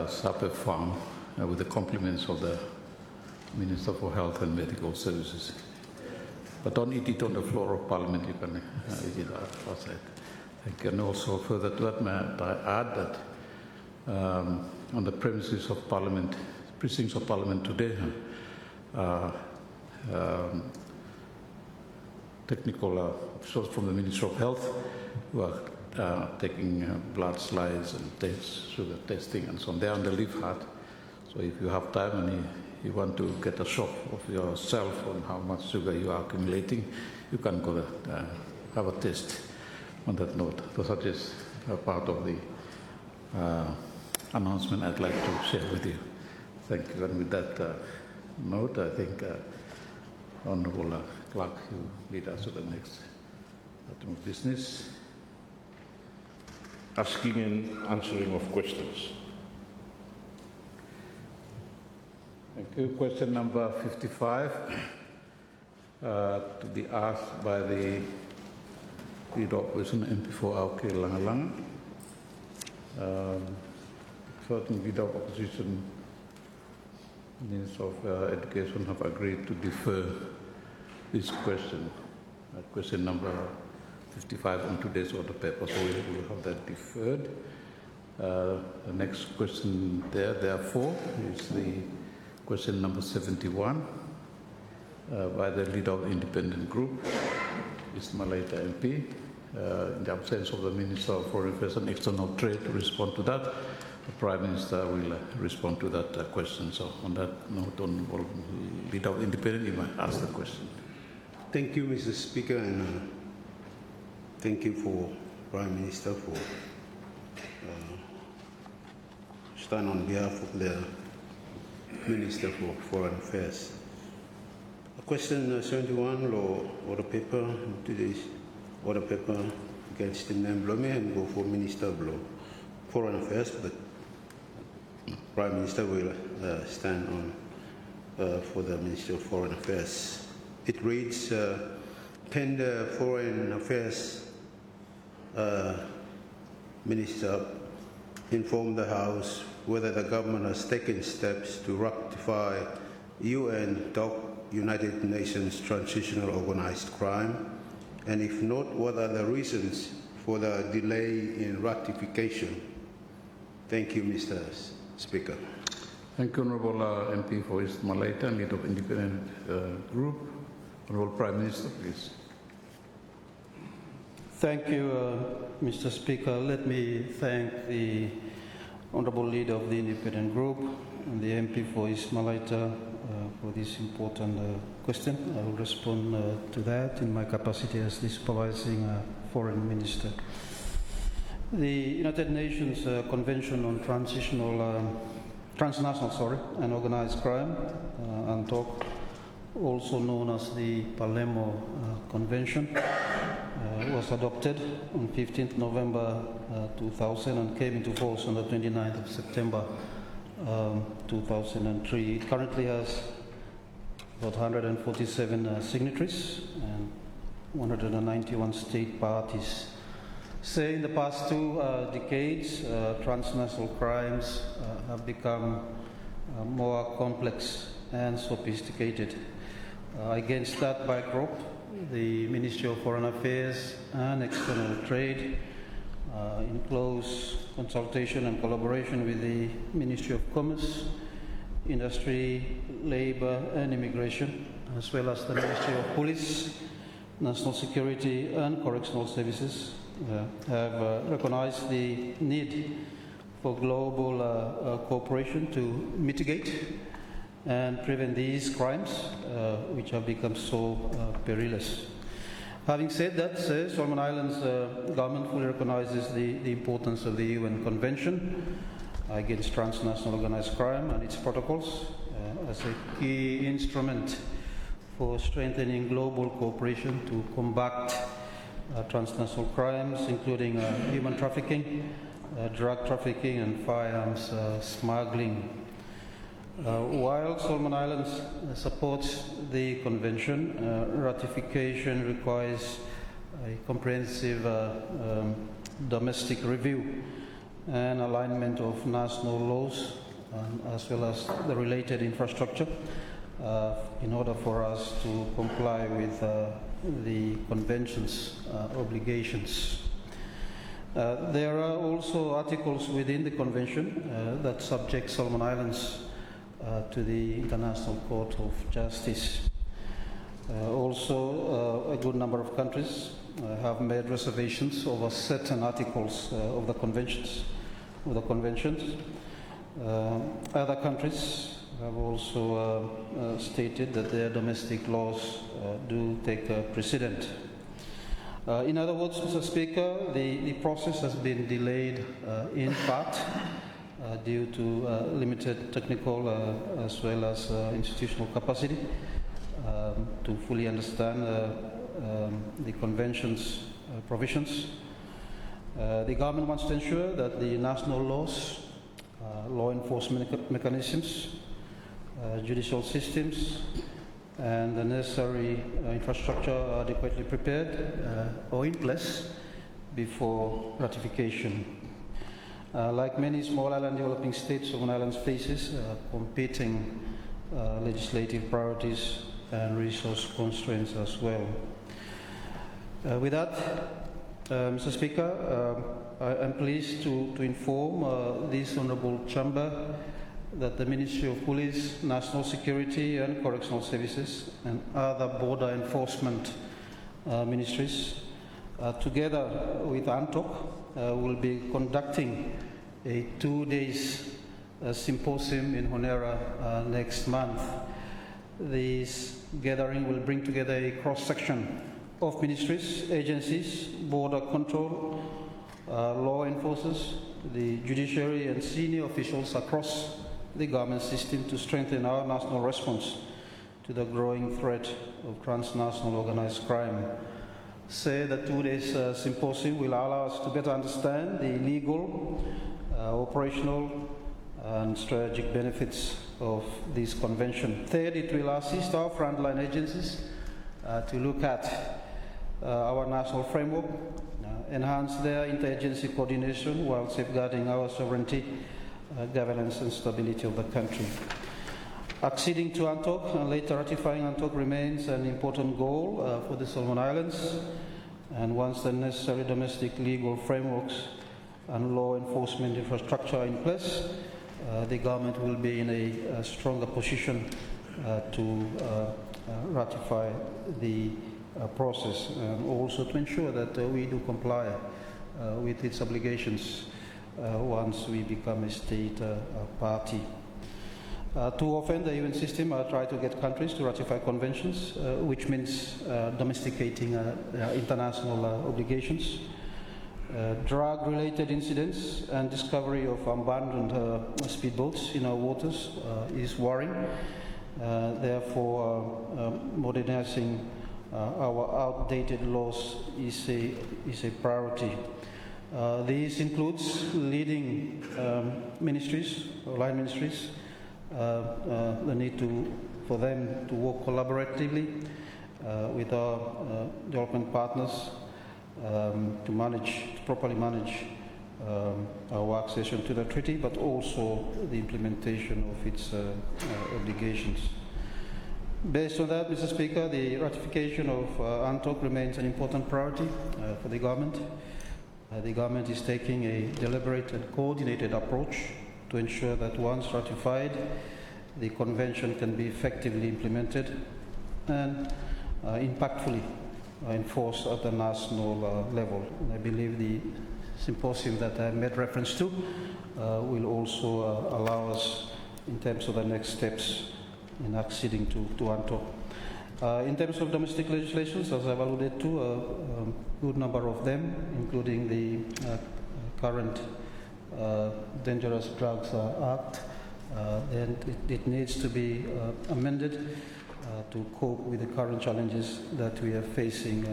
Sape Farm with the compliments of the Minister for Health and Medical Services. But don't eat it on the floor of Parliament, you can eat it outside. Thank you. And also further to that, may I add that on the premises of Parliament, precincts of Parliament today, technical officials from the Ministry of Health who are taking blood slides and tests, sugar testing and so on. They're on the leave hard. So if you have time and you want to get a shot of yourself on how much sugar you are accumulating, you can go have a test on that note. So that is a part of the announcement I'd like to share with you. Thank you. And with that note, I think Honourable Clerk, you lead us to the next item of business. Asking and answering of questions. Thank you. Question number 55 to be asked by the Leader of Opposition MP for Auke Langalanga. Certain Leader of Opposition, Minister of Education, have agreed to defer this question, question number 55 on today's order paper, so we will have that deferred. The next question there, therefore, is the question number 71 by the Leader of the Independent Group, Mr. Malaita MP. In the absence of the Minister of Foreign Affairs and External Trade to respond to that, the Prime Minister will respond to that question. So on that note, Honourable Leader of the Independent, you might ask the question. Thank you, Mr. Speaker, and thank you for Prime Minister for stand on behalf of the Minister for Foreign Affairs. Question 71, law order paper, today's order paper against the name Blome and go for Minister of Foreign Affairs, but Prime Minister will stand on for the Ministry of Foreign Affairs. It reads, can the Foreign Affairs Minister inform the House whether the government has taken steps to ratify UN United Nations Transitional Organized Crime, and if not, what are the reasons for the delay in ratification? Thank you, Mr. Speaker. Thank you, Honourable MP for his Malaita, Leader of Independent Group. Honourable Prime Minister, please. Thank you, Mr. Speaker. Let me thank the Honourable Leader of the Independent Group and the MP for his Malaita for this important question. I will respond to that in my capacity as the supervising Foreign Minister. The United Nations Convention on Transnational and Organized Crime, UNTOC, also known as the Palermo Convention, was adopted on 15th November 2000 and came into force on the 29th of September 2003. It currently has about 147 signatories and 191 state parties. Say in the past 2 decades, transnational crimes have become more complex and sophisticated. Against that backdrop, the Ministry of Foreign Affairs and External Trade, in close consultation and collaboration with the Ministry of Commerce, Industry, Labour and Immigration, as well as the Ministry of Police, National Security and Correctional Services, have recognized the need for global cooperation to mitigate and prevent these crimes, which have become so perilous. Having said that, Solomon Islands government fully recognizes the importance of the UN Convention against transnational organized crime and its protocols as a key instrument for strengthening global cooperation to combat transnational crimes, including human trafficking, drug trafficking and firearms smuggling. While Solomon Islands supports the convention, ratification requires a comprehensive domestic review and alignment of national laws, as well as the related infrastructure, in order for us to comply with the Convention's obligations. There are also articles within the Convention that subject Solomon Islands to the International Court of Justice. Also, a good number of countries have made reservations over certain articles of the conventions. Other countries have also stated that their domestic laws do take precedent. In other words, Mr. Speaker, the process has been delayed in part due to limited technical as well as institutional capacity to fully understand the Convention's provisions. The government wants to ensure that the national laws, law enforcement mechanisms, judicial systems, and the necessary infrastructure are adequately prepared or in place before ratification. Like many small island developing states, Solomon Islands faces competing legislative priorities and resource constraints as well. With that, Mr. Speaker, I am pleased to inform this Honourable Chamber that the Ministry of Police, National Security and Correctional Services and other border enforcement ministries, together with ANTOC, will be conducting a 2-day symposium in Honiara next month. This gathering will bring together a cross-section of ministries, agencies, border control, law enforcers, the judiciary and senior officials across the government system to strengthen our national response to the growing threat of transnational organized crime. Say that 2 days symposium will allow us to better understand the legal, operational and strategic benefits of this convention. Third, it will assist our frontline agencies to look at our national framework, enhance their interagency coordination while safeguarding our sovereignty, governance and stability of the country. Acceding to ANTOC and later ratifying ANTOC remains an important goal for the Solomon Islands, and once the necessary domestic legal frameworks and law enforcement infrastructure are in place, the government will be in a stronger position to ratify the process, and also to ensure that we do comply with its obligations once we become a state party. Too often the UN system tries to get countries to ratify conventions, which means domesticating international obligations. Drug-related incidents and discovery of abandoned speedboats in our waters is worrying. Therefore, modernizing our outdated laws is a priority. This includes leading ministries, line ministries, the need for them to work collaboratively with our development partners to properly manage our accession to the treaty, but also the implementation of its obligations. Based on that, Mr. Speaker, the ratification of ANTOC remains an important priority for the government. The government is taking a deliberate and coordinated approach to ensure that once ratified, the convention can be effectively implemented and impactfully enforced at the national level. And I believe the symposium that I made reference to will also allow us in terms of the next steps in acceding to ANTOC. In terms of domestic legislations, as I've alluded to, a good number of them, including the current Dangerous Drugs Act, then it needs to be amended to cope with the current challenges that we are facing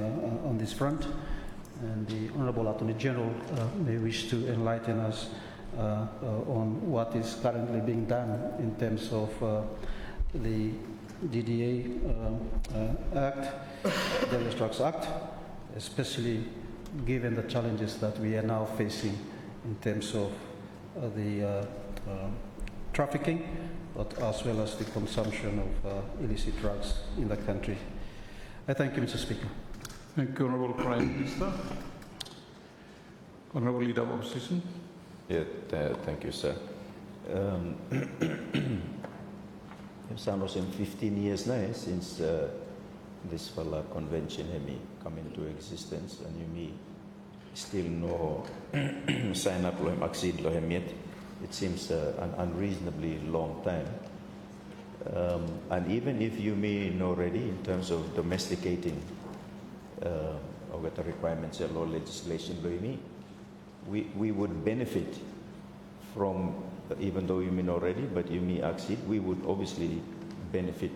on this front. And the Honourable Attorney General may wish to enlighten us on what is currently being done in terms of the DDA Act, Dangerous Drugs Act, especially given the challenges that we are now facing in terms of the trafficking, but as well as the consumption of illicit drugs in the country. I thank you, Mr. Speaker. Thank you, Honourable Prime Minister. Honourable Leader of Opposition. Yeah, thank you, sir. It's almost 15 years now since this fella convention has come into existence, and you may still no sign up lohem accede lohem yet. It seems an unreasonably long time. And even if you may know already in terms of domesticating or the requirements of law legislation, we would benefit from, even though you may know already, but you may accede, we would obviously benefit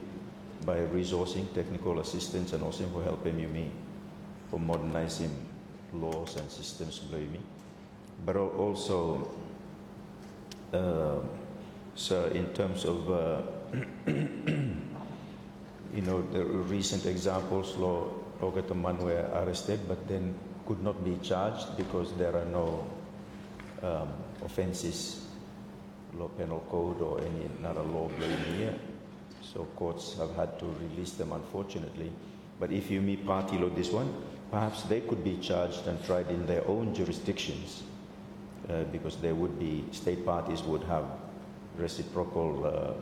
by resourcing technical assistance and also for helping you for modernizing laws and systems, but also, so in terms of you know, the recent examples, man were arrested but then could not be charged because there are no offenses, law penal code or any another law here. So courts have had to release them, unfortunately. But if you meet party law this one, perhaps they could be charged and tried in their own jurisdictions because there would be, state parties would have reciprocal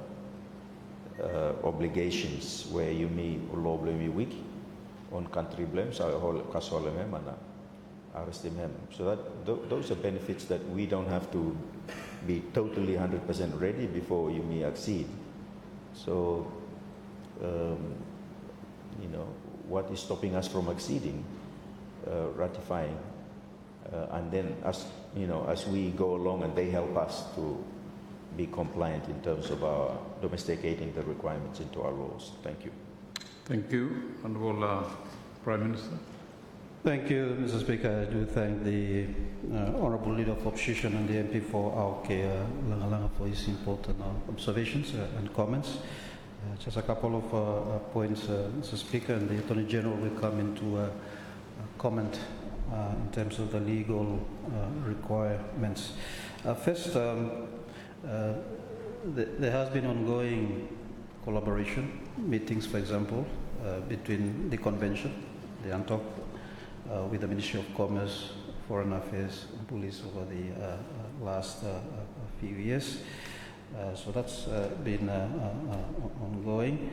obligations where you may law blame weak on country blames or arrest him. So that those are benefits that we don't have to be totally 100% ready before you may accede. So, you know, what is stopping us from acceding, ratifying, and then as you know, as we go along and they help us to be compliant in terms of our domesticating the requirements into our laws. Thank you. Thank you, Honourable Prime Minister. Thank you, Mr. Speaker. I do thank the Honourable Leader of Opposition and the MP for our Langalanga for his important observations and comments. Just a couple of points, Mr. Speaker, and the Attorney General will come into a comment in terms of the legal requirements. First, there has been ongoing collaboration, meetings, for example, between the convention, the ANTOC, with the Ministry of Commerce, Foreign Affairs, and Police over the last few years. So that's been ongoing.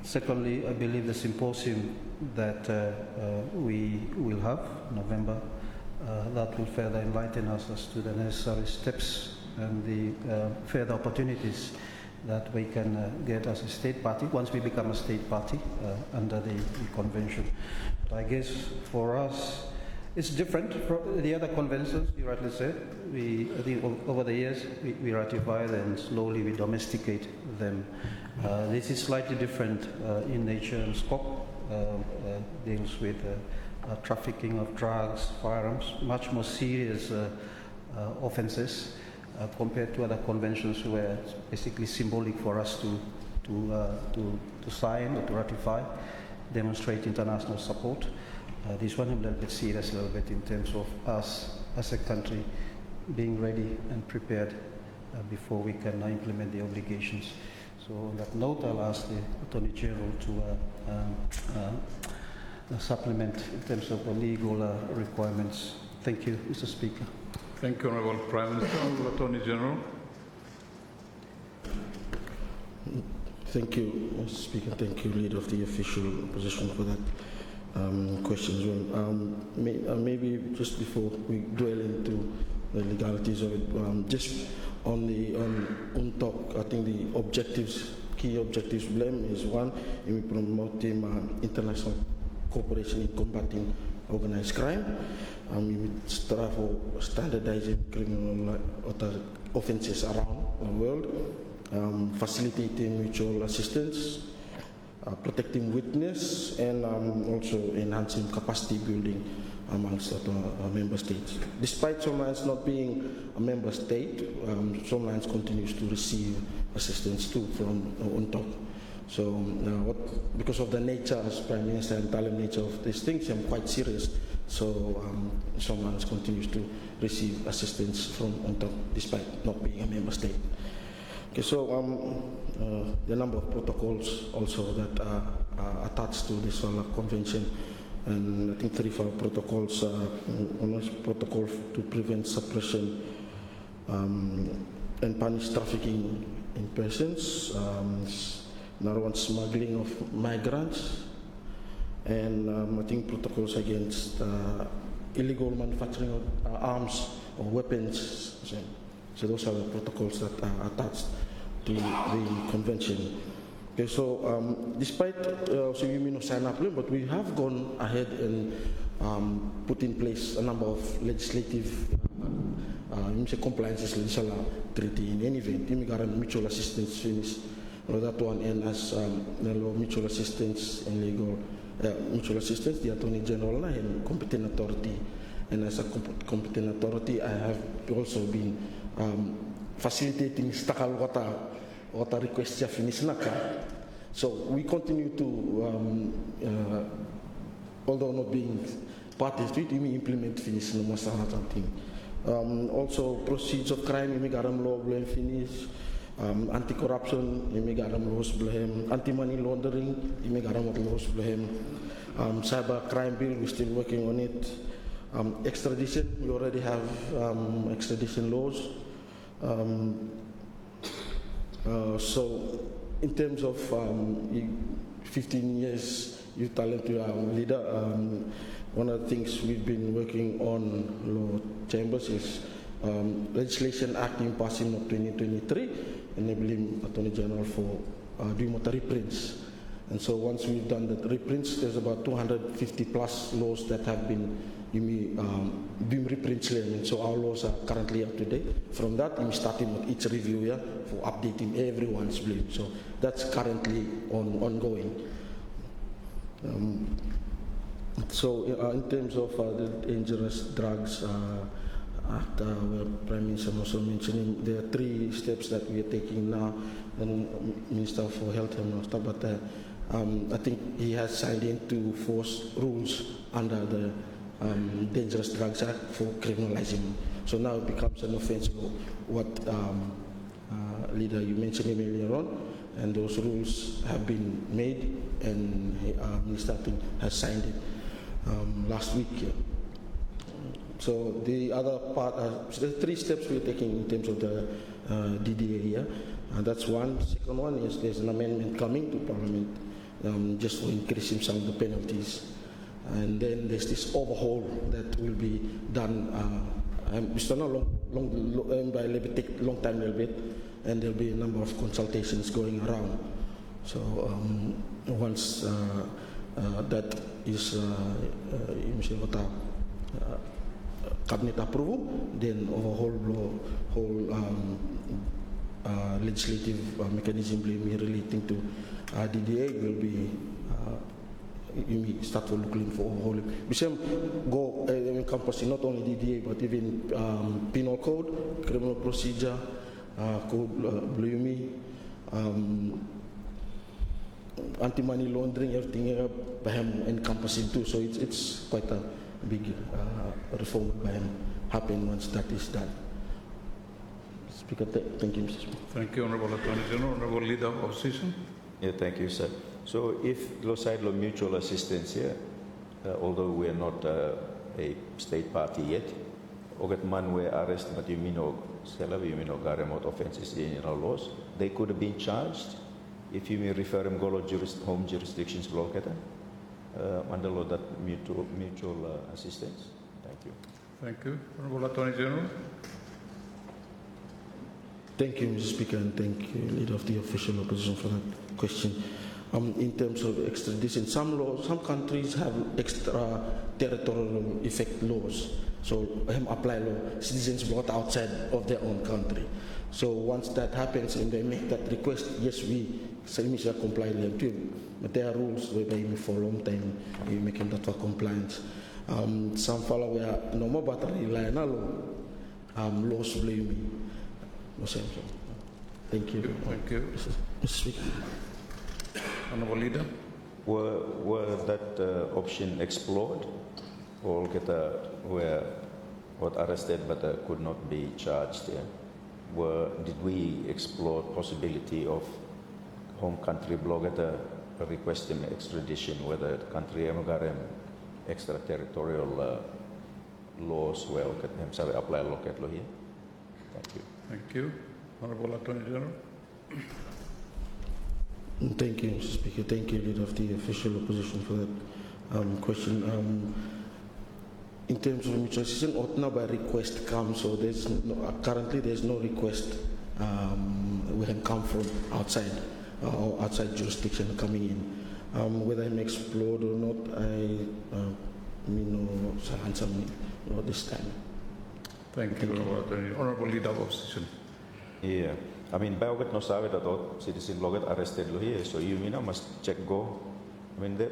Secondly, I believe the symposium that we will have in November, that will further enlighten us as to the necessary steps and the further opportunities that we can get as a state party once we become a state party under the convention. But I guess for us, it's different from the other conventions, you rightly said. I think over the years, we ratify them and slowly we domesticate them. This is slightly different in nature and scope, deals with trafficking of drugs, firearms, much more serious offenses compared to other conventions where it's basically symbolic for us to sign or to ratify, demonstrate international support. This one a little bit serious, a little bit in terms of us as a country being ready and prepared before we can implement the obligations. So on that note, I'll ask the Attorney General to supplement in terms of the legal requirements. Thank you, Mr. Speaker. Thank you, Honourable Prime Minister. Honourable Attorney General. Thank you, Mr. Speaker. Thank you, Leader of the Official Opposition, for that question as well. Maybe just before we dwell into the legalities of it, just on the UNTOC, I think the objectives, key objectives, blame is one, in promoting international cooperation in combating organized crime. We strive for standardizing criminal offenses around the world, facilitating mutual assistance, protecting witness, and also enhancing capacity building amongst member states. Despite Somaliland not being a member state, Somaliland continues to receive assistance too from UNTOC. So because of the nature, as Prime Minister and nature of these things, I'm quite serious So Somalia continues to receive assistance from UNCTAD despite not being a member state. Okay, so the number of protocols also that are attached to this convention, and I think 3 protocols, one is protocol to prevent suppression and punish trafficking in persons, another one smuggling of migrants, and I think protocols against illegal manufacturing of arms or weapons. So those are the protocols that are attached to the convention. Okay, so despite so you may not sign up, but we have gone ahead and put in place a number of legislative compliances with the treaty in any event. Immigrant mutual assistance finish, that one, and as mutual assistance and legal mutual assistance, the Attorney General and competent authority. And as a competent authority, I have also been facilitating stakal wata request ya finish naka. So we continue to, although not being parties to it, we implement finish no masalah something. Also proceeds of crime, imigaram law blame finish. Anti-corruption, imigaram laws blame. Anti-money laundering, imigaram laws blame. Cyber crime bill, we're still working on it. Extradition, we already have extradition laws. So in terms of 15 years youth talent to our leader, one of the things we've been working on law chambers is legislation acting passing of 2023, enabling Attorney General for doing reprints. And so once we've done the reprints, there's about 250 plus laws that have been doing reprints. And so our laws are currently up to date. From that, we're starting with each review for updating everyone's blame. So that's currently ongoing. So in terms of the dangerous drugs Act, where Prime Minister also mentioning, there are 3 steps that we are taking now, and Minister for Health and stuff, but I think he has signed in to force rules under the Dangerous Drugs Act for criminalizing. So now it becomes an offense law, what leader you mentioned earlier on, and those rules have been made, and Minister has signed it last week. So the other part, there are 3 steps we're taking in terms of the DDA, and that's one. Second one is there's an amendment coming to Parliament just for increasing some of the penalties. And then there's this overhaul that will be done. It's not by a little bit, take a long time a little bit, and there'll be a number of consultations going around. So once that is cabinet approval, then overhaul legislative mechanism relating to DDA will be you start to looking for overhauling. We same go encompassing not only DDA but even penal code, criminal procedure, code BLUMI, anti-money laundering, everything by him encompassing too. So it's quite a big reform by him happen once that is done. Speaker, thank you, Mr. Speaker. Thank you, Honourable Attorney General. Honourable Leader of Opposition. Yeah, thank you, sir. So if Low-Side Law Mutual Assistance here, although we are not a state party yet, ogat man we arrest but you mean remote offences in our laws, they could have been charged if you may refer them go home jurisdictions law under law that mutual assistance. Thank you. Thank you. Honourable Attorney General. Thank you, Mr. Speaker, and thank you, Leader of the Official Opposition, for that question. In terms of extradition, some countries have extra-territorial effect laws. So, apply law, citizens brought outside of their own country. So, once that happens and they make that request, yes, we shall comply with them. But there are rules whereby you for a long time you make them that for compliance. Some follow where no more battery line laws blame. Thank you. Thank you. Mr. Speaker. Honourable Leader. Were that option explored all were arrested but could not be charged. Did we explore possibility of home country blogger requesting extradition, whether country emugarem extraterritorial laws were hemsave apply loket lo here? Thank you. Thank you. Honorable Attorney General. Thank you, Mr. Speaker. Thank you, Leader of the Official Opposition, for that question. In terms of mutual assistance, now by request comes, so currently there's no request we can come from outside or outside jurisdiction coming in. Whether I'm explored or not, I no answer me this time. Thank you, Honorable Attorney. Honorable Leader of Opposition. Yeah, I mean, Baugat no sabe that all citizen loget arrested lo here, so you must check go. I mean, the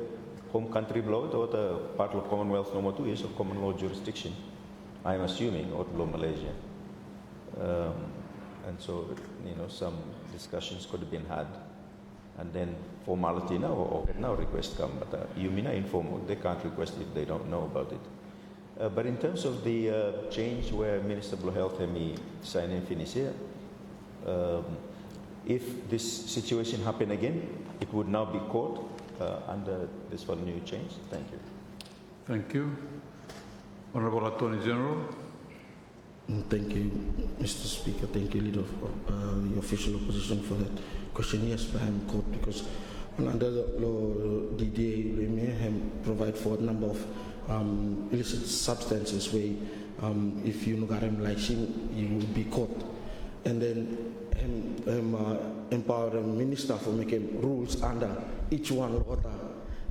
home country bloget or the part of Commonwealth number 2 is of common law jurisdiction, I'm assuming, or law Malaysia. And so, some discussions could have been had. And then formality now, or now request come, but informal, they can't request if they don't know about it. But in terms of the change where Minister of Health and me sign and finish here, if this situation happen again, it would now be caught under this one new change. Thank you. Thank you. Honorable Attorney General. Thank you, Mr. Speaker. Thank you, Leader of the Official Opposition, for that question. Yes, but I'm caught because under the law, DDA may provide for a number of illicit substances where if you got him licensing, you will be caught. And then empower the minister for making rules under each one of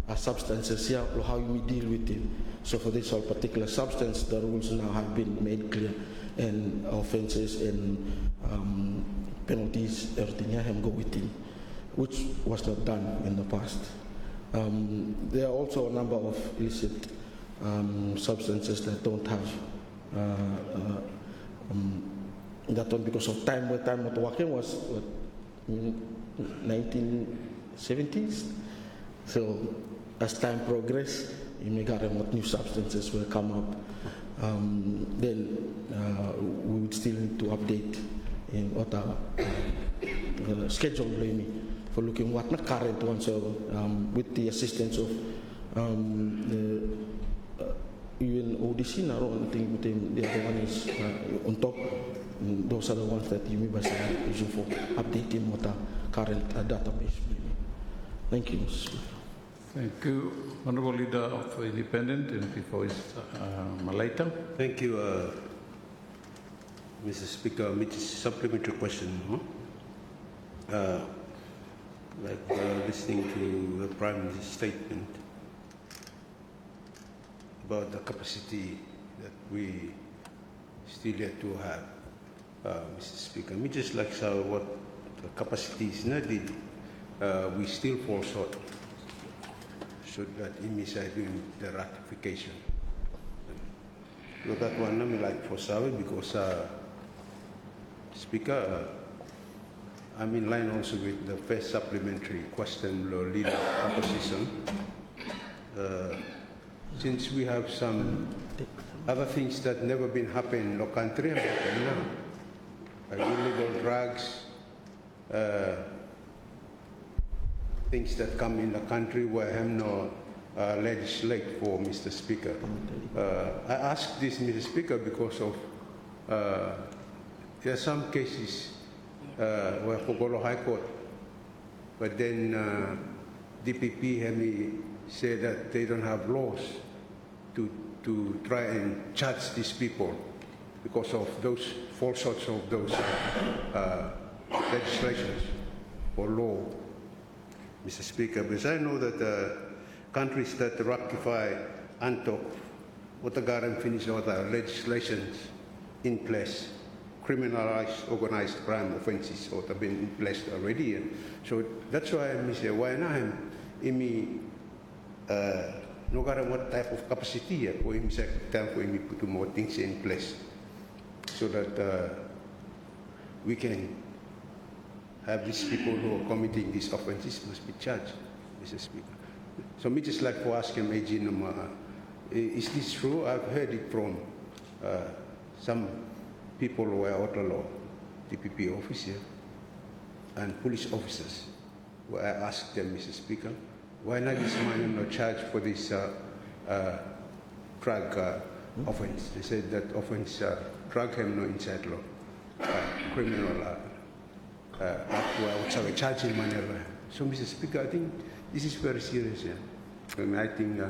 the substances here, how you deal with it. So for this whole particular substance, the rules now have been made clear, and offences and penalties, everything here go with it, which was not done in the past. There are also a number of illicit substances that don't have that one because of time. Where time of working was 1970s. So as time progressed, you may get what new substances will come up. Then we would still need to update in what our schedule for looking what the current one. So with the assistance of the UNODC, I don't think the other one is on top. Those are the ones that you may be using for updating what our current database. Thank you, Mr. Speaker. Thank you. Honorable Leader of Independent, and before is Malaita. Thank you, Mr. Speaker. Which is supplementary question. Listening to the Prime Minister's statement about the capacity that we still yet to have, Mr. Speaker. Me just like what the capacity is needed, we still fall short. So that inside doing the ratification. So that one I like for Savi because Speaker, I'm in line also with the first supplementary question, Leader of Opposition. Since we have some other things that never been happening in the country, happen now. Like illegal drugs, things that come in the country where I'm not legislate for, Mr. Speaker. I ask this, Mr. Speaker, because of there are some cases where Kogolo High Court, but then DPP have me say that they don't have laws to try and charge these people because of those falsehoods of those legislations or law, Mr. Speaker, because I know that countries that ratify UNTOC, what the government finish all the legislations in place, criminalized organized crime offenses or have been in place already. So that's why I say, why not him no matter what type of capacity for him time for him put more things in place so that we can have these people who are committing these offenses must be charged, Mr. Speaker. So me just like for asking AG Is this true? I've heard it from some people who are out of law, DPP officer and police officers. Where I asked them, Mr. Speaker, why not this man not charged for this drug offense? They said that offense, drug him no inside law, criminal charging money. So, Mr. Speaker, I think this is very serious. Yeah? And I think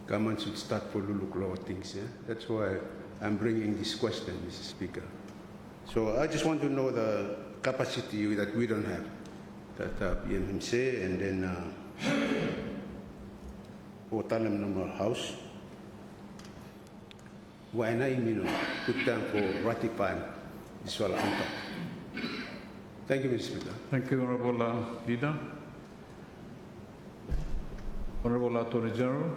government should start for look law things. Yeah? That's why I'm bringing this question, Mr. Speaker. So I just want to know the capacity that we don't have, that PMMC and then Otalem number house. Why not put time for ratifying this one on top? Thank you, Mr. Speaker. Thank you, Honorable Leader. Honorable Attorney General.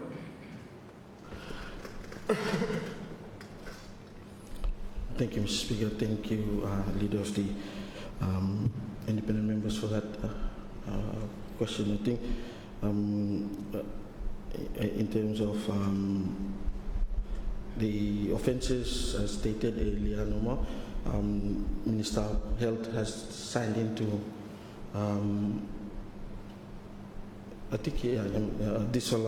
Thank you, Mr. Speaker. Thank you, Leader of the independent members, for that question. I think in terms of the offences as stated earlier, Minister of Health has signed into I think these are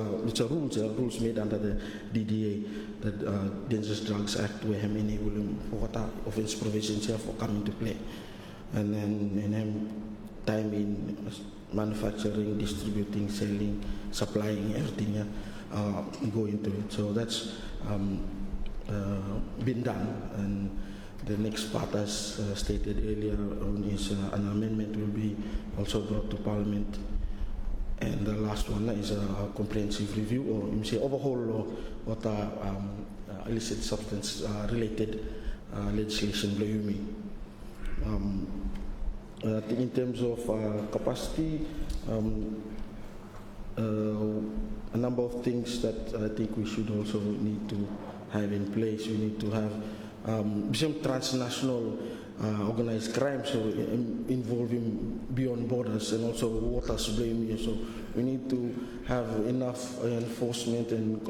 rules made under the DDA, the Dangerous Drugs Act, where him enable him for what are offence provisions here for coming to play, and then time in manufacturing, distributing, selling, supplying, everything go into it. So that's been done, and the next part, as stated earlier on, is an amendment will be also brought to Parliament. And the last one is a comprehensive review, or you say overhaul of what are illicit substance related legislation. I think in terms of capacity, a number of things that I think we should also need to have in place. We need to have some transnational organized crime, so involving beyond borders, and also waters blame. So we need to have enough enforcement and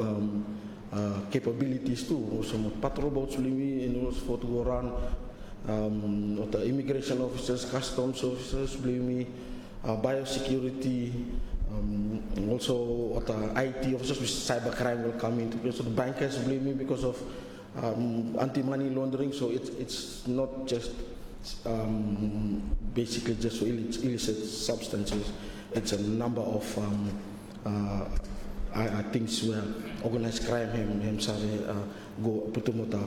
capabilities too. Also, patrol boats and also for to go around. The immigration officers, customs officers, biosecurity, also IT officers with cybercrime will come into place. So the bankers because of anti-money laundering. So it's not just basically just for illicit substances. It's a number of things where organized crime himself go putumota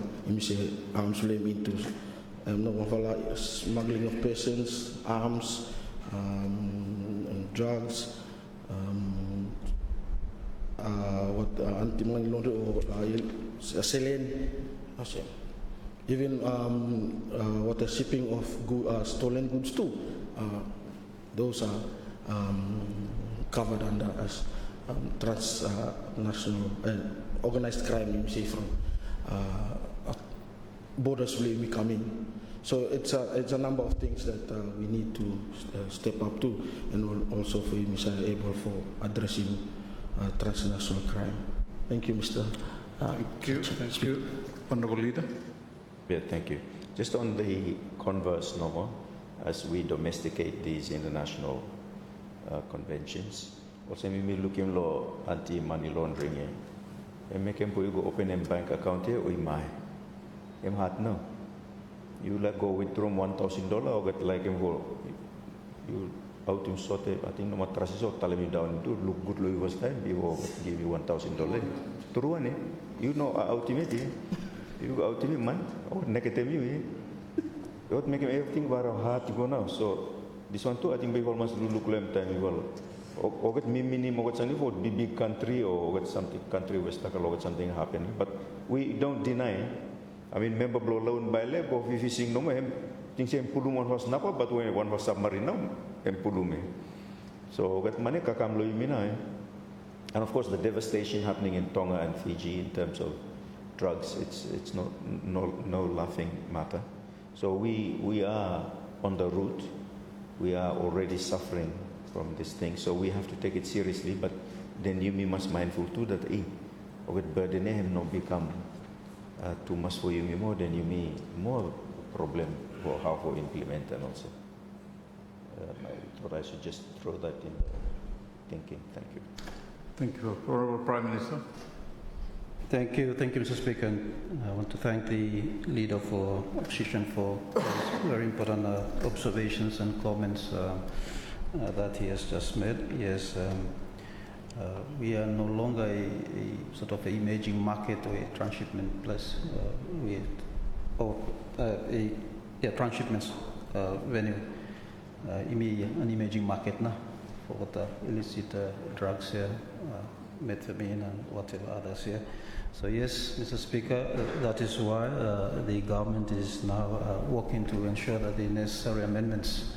arms into smuggling of persons, arms, and drugs, anti-money laundering or selling, even what the shipping of stolen goods too. Those are covered under as transnational organized crime. You see from borders will be coming. So it's a number of things that we need to step up to, and also for Mr. Able for addressing transnational crime. Thank you, Mr. Thank you. Honorable Leader. Yeah, thank you. Just on the converse, as we domesticate these international conventions, also we looking law anti-money laundering. And make them go open a bank account here, we might. No. You like go withdraw $1,000 or get like him go. You out him sort I think no matter so tell me down to look good Louis was time he will give you $1,000. True one, you know ultimate you go ultimate man or negative you what make everything very hard to go now. So this one too I think we almost look lem time you will or get minimum or something for big country or get something country west or something happening. But we don't deny. I mean, member blow loan by lab of fishing no more. Things in Pulum one was Napa, but when one was submarine now, and Pulume. So, get money kakam loimina. And of course, the devastation happening in Tonga and Fiji in terms of drugs, it's no laughing matter. So, we are on the route. We are already suffering from this thing. So, we have to take it seriously. But then you must mindful too that ogat burden hem no become too much for you more, then you may more problem for how to implement and also. I thought I should just throw that in the thinking. Thank you. Thank you. Honourable Prime Minister. Thank you, Mr. Speaker. And I want to thank the Leader for Opposition for those very important observations and comments that he has just made. Yes, we are no longer a sort of an emerging market or a transshipment place. Transshipment venue. An emerging market now for the illicit drugs here, methamphetamine and whatever others here. So yes, Mr. Speaker, that is why the government is now working to ensure that the necessary amendments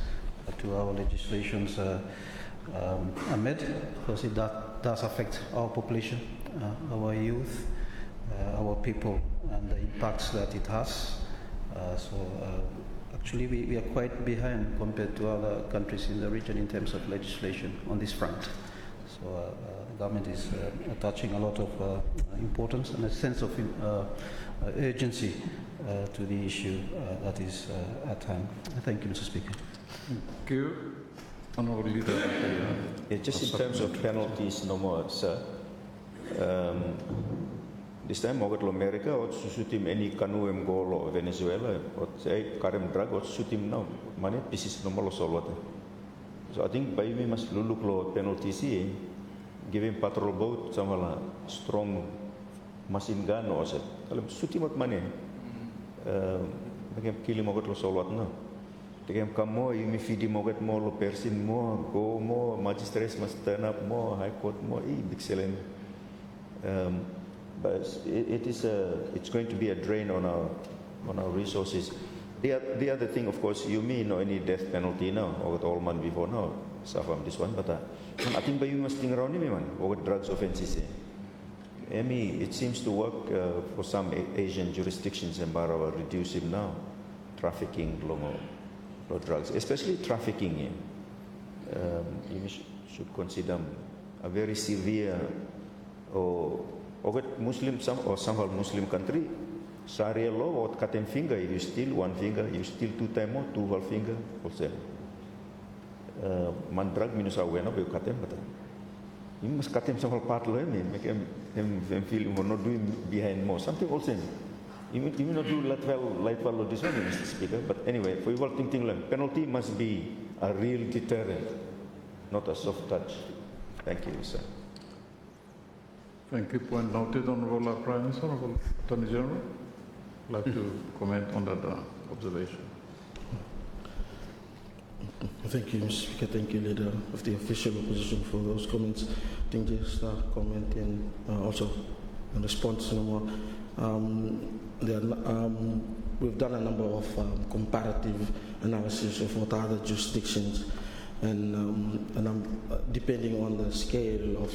to our legislations are made, because it does affect our population, our youth, our people, and the impacts that it has. Actually, we are quite behind compared to other countries in the region in terms of legislation on this front. So the government is attaching a lot of importance and a sense of urgency to the issue that is at hand. Thank you, Mr. Speaker. Thank you. Honourable Leader. Just in terms of penalties, no more, sir. This time, Mogat America, or shoot him any canoe and goal or Venezuela, or say, Karim drug, or shoot him now. Money pieces no more solvate. So I think by me must look penalties here, give him patrol boat, some strong machine gun or so. Shoot him with money. Make him kill him Mogat solvate now. Take him come more, you may feed him Mogat more, person more, go more, magistrates must turn up more, high court more, big selling. But it's going to be a drain on our resources. The other thing, of course, you may know any death penalty now, or all month before now, suffer this one, but I think by you must think around him, or drugs offenses. It seems to work for some Asian jurisdictions and Barawa reduce him now, trafficking long drugs, especially trafficking. You should consider a very severe or Muslim or somehow Muslim country, Sharia law or cut him finger. If you steal one finger, you steal 2 times more, 2 whole finger. Also, man drug minus awena, you cut him, but you must cut him some whole part of him, make him feel you're not doing behind more. Something also. You may not do light well or this one, Mr. Speaker. But anyway, for you all thinking, penalty must be a real deterrent, not a soft touch. Thank you, sir. Thank you. Point noted, Honourable Prime Minister. Honourable Attorney General, like to comment on that observation. Thank you, Mr. Speaker. Thank you, Leader of the Official Opposition, for those comments. I think just comment and also in response, we've done a number of comparative analysis of what other jurisdictions, and depending on the scale of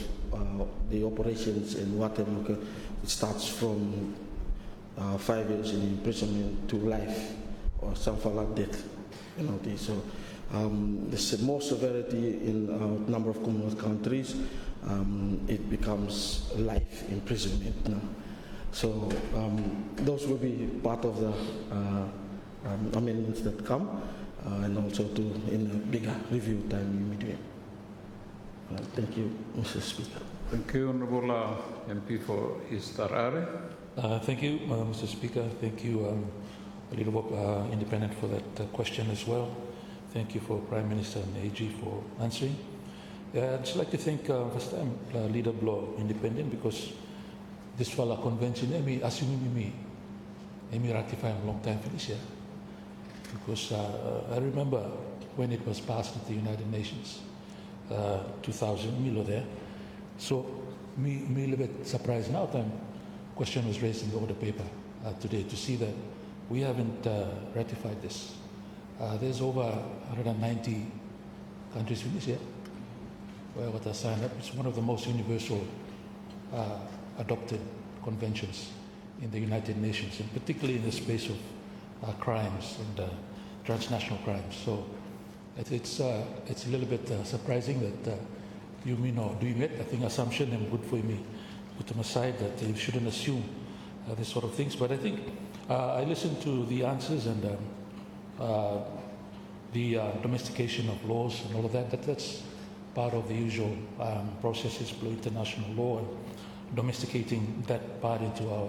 the operations in Guatemala, it starts from 5 years in imprisonment to life or something like death. So there's more severity in a number of Commonwealth countries. It becomes life imprisonment now. So those will be part of the amendments that come, and also in a bigger review time immediately. Thank you, Mr. Speaker. Thank you, Honourable MP for East Harare. Thank you, Mr. Speaker. Thank you, Leader Bob, Independent, for that question as well. Thank you for Prime Minister and AG for answering. I'd just like to thank first time Leader Blow, Independent, because this fella convention, assuming me ratify a long time finish here. Because I remember when it was passed at the United Nations, 2000, Milo there. So me a little bit surprised now. Time question was raised in the order paper today to see that we haven't ratified this. There's over 190 countries in this year where what are signed up. It's one of the most universal adopted conventions in the United Nations, and particularly in the space of crimes and transnational crimes. So it's a little bit surprising that you mean or doing it. I think assumption and good for me. Put them aside that you shouldn't assume this sort of things. But I think I listened to the answers and the domestication of laws and all of that. That's part of the usual processes for international law and domesticating that part into our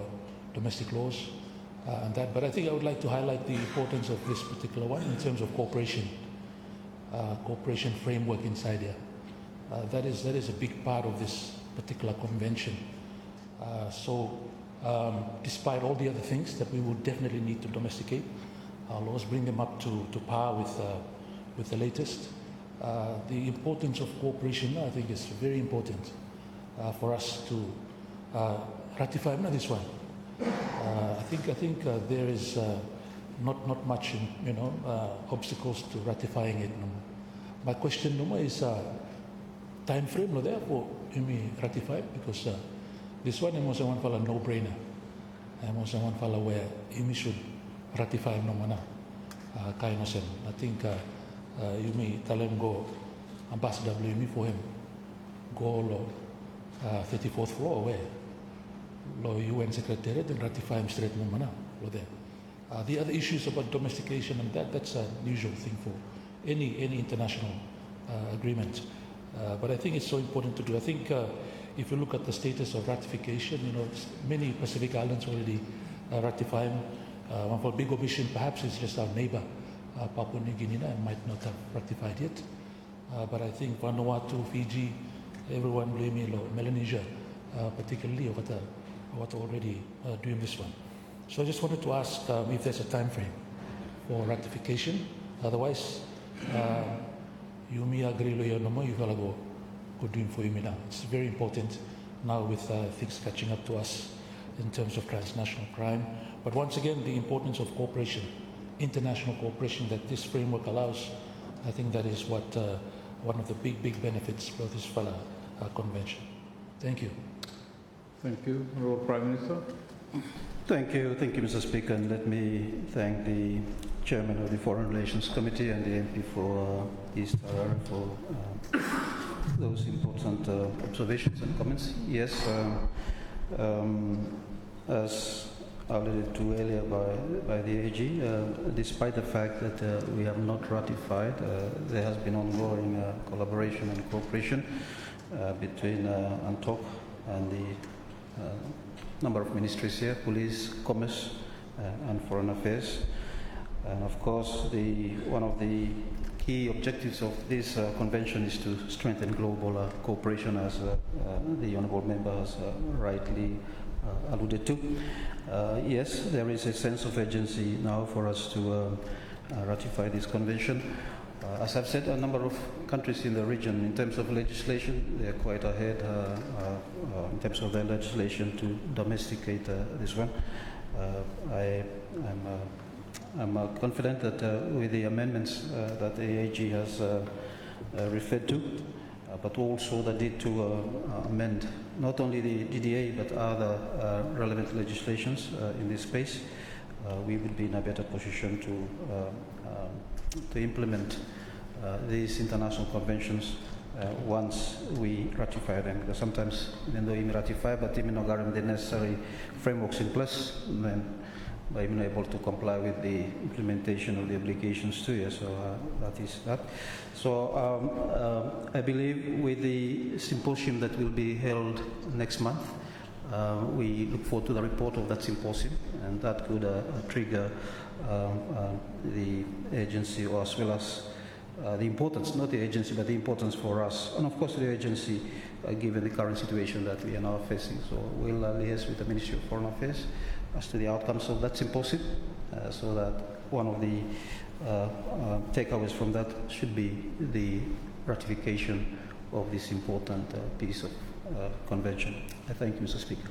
domestic laws and that. But I think I would like to highlight the importance of this particular one in terms of cooperation framework inside here. That is a big part of this particular convention. Despite all the other things that we would definitely need to domesticate, our laws bring them up to par with the latest. The importance of cooperation, I think, is very important for us to ratify this one. I think there is not much, obstacles to ratifying it. My question is time frame there for me ratify, because this one was one for a no-brainer. I was one for where you should ratify no mana. I think you may tell him go ambassador me for him go 34th floor where lo UN secretariat and ratify him straight no mana there. The other issues about domestication and that's a usual thing for any international agreement. But I think it's so important to do. I think if you look at the status of ratification, many Pacific Islands already ratifying. One for big omission perhaps is just our neighbor, Papua New Guinea, might not have ratified yet. But I think Vanuatu, Fiji, everyone blaming Melanesia, particularly what already doing this one. So I just wanted to ask if there's a time frame for ratification. Otherwise, you may agree no more, you gotta go doing for you now. It's very important now with things catching up to us in terms of transnational crime. But once again, the importance of cooperation, international cooperation that this framework allows, I think that is what one of the big benefits of this convention. Thank you. Thank you. Honourable Prime Minister. Thank you, Mr. Speaker, and let me thank the Chairman of the Foreign Relations Committee and the MP for East Harare for those important observations and comments. Yes, as alluded to earlier by the AG, despite the fact that we have not ratified, there has been ongoing collaboration and cooperation between ANTOC and the number of ministries here, police, commerce, and foreign affairs. And of course, one of the key objectives of this convention is to strengthen global cooperation, as the honourable member has rightly alluded to. Yes, there is a sense of urgency now for us to ratify this convention. As I've said, a number of countries in the region, in terms of legislation, they are quite ahead in terms of their legislation to domesticate this one. I'm confident that with the amendments that the AG has referred to, but also the need to amend not only the DDA but other relevant legislations in this space, we will be in a better position to implement these international conventions once we ratify them. Because sometimes, even though we ratify, but even not guarantee the necessary frameworks in place, then by being able to comply with the implementation of the obligations too. Yeah, so that is that. So I believe with the symposium that will be held next month, we look forward to the report of that symposium, and that could trigger the agency, or as well as the importance, not the agency, but the importance for us, and of course the agency, given the current situation that we are now facing. So we'll liaise with the Ministry of Foreign Affairs as to the outcomes of that symposium, so that one of the takeaways from that should be the ratification of this important piece of convention. I thank you, Mr. Speaker.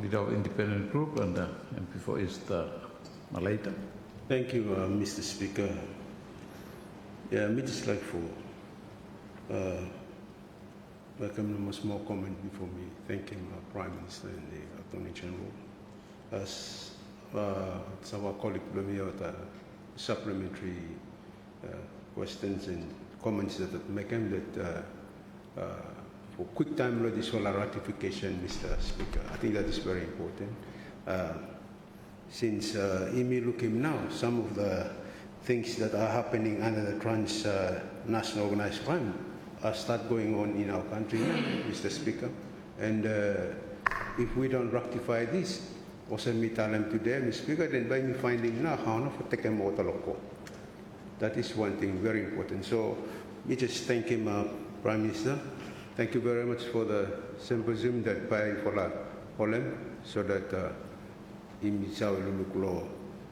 Leader of Independent Group and MP for East Malaita. Thank you, Mr. Speaker. Yeah, me just like for welcome a small comment before me thanking Prime Minister and the Attorney General. As our colleague Blumio, supplementary questions and comments that I'm making that for quick time legislative ratification, Mr. Speaker. I think that is very important. Since IMI looking now, some of the things that are happening under the transnational organized crime start going on in our country now, Mr. Speaker. And if we don't rectify this, also me tell them today, Mr. Speaker, then by me finding now how to take them out of local. That is one thing very important. So we just thank him, Prime Minister. Thank you very much for the symposium that by for la Holem, so that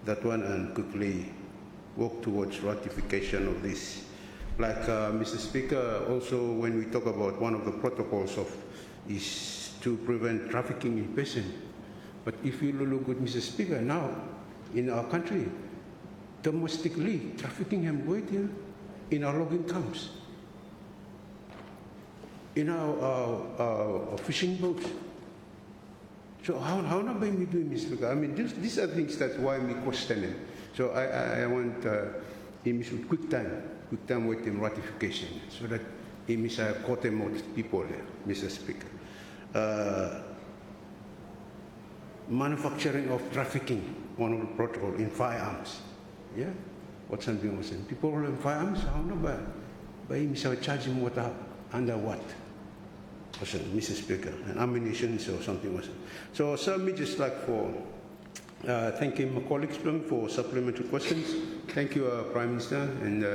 that one and quickly work towards ratification of this. Like Mr. Speaker, also when we talk about one of the protocols of is to prevent trafficking in person. But if you look at Mr. Speaker, now in our country, domestically trafficking and waiting in our logging camps, in our fishing boats. So how not by me doing this? I mean, these are things that's why me questioning. So I want him should quick time with him ratification, so that him is a court of people there, Mr. Speaker. Manufacturing of trafficking, one of the protocol in firearms. Yeah, what's something was saying? People in firearms, how not by him charging what under what? Mr. Speaker, and ammunition or something was. So, sir, me just like for thanking my colleagues for supplementary questions. Thank you, Prime Minister and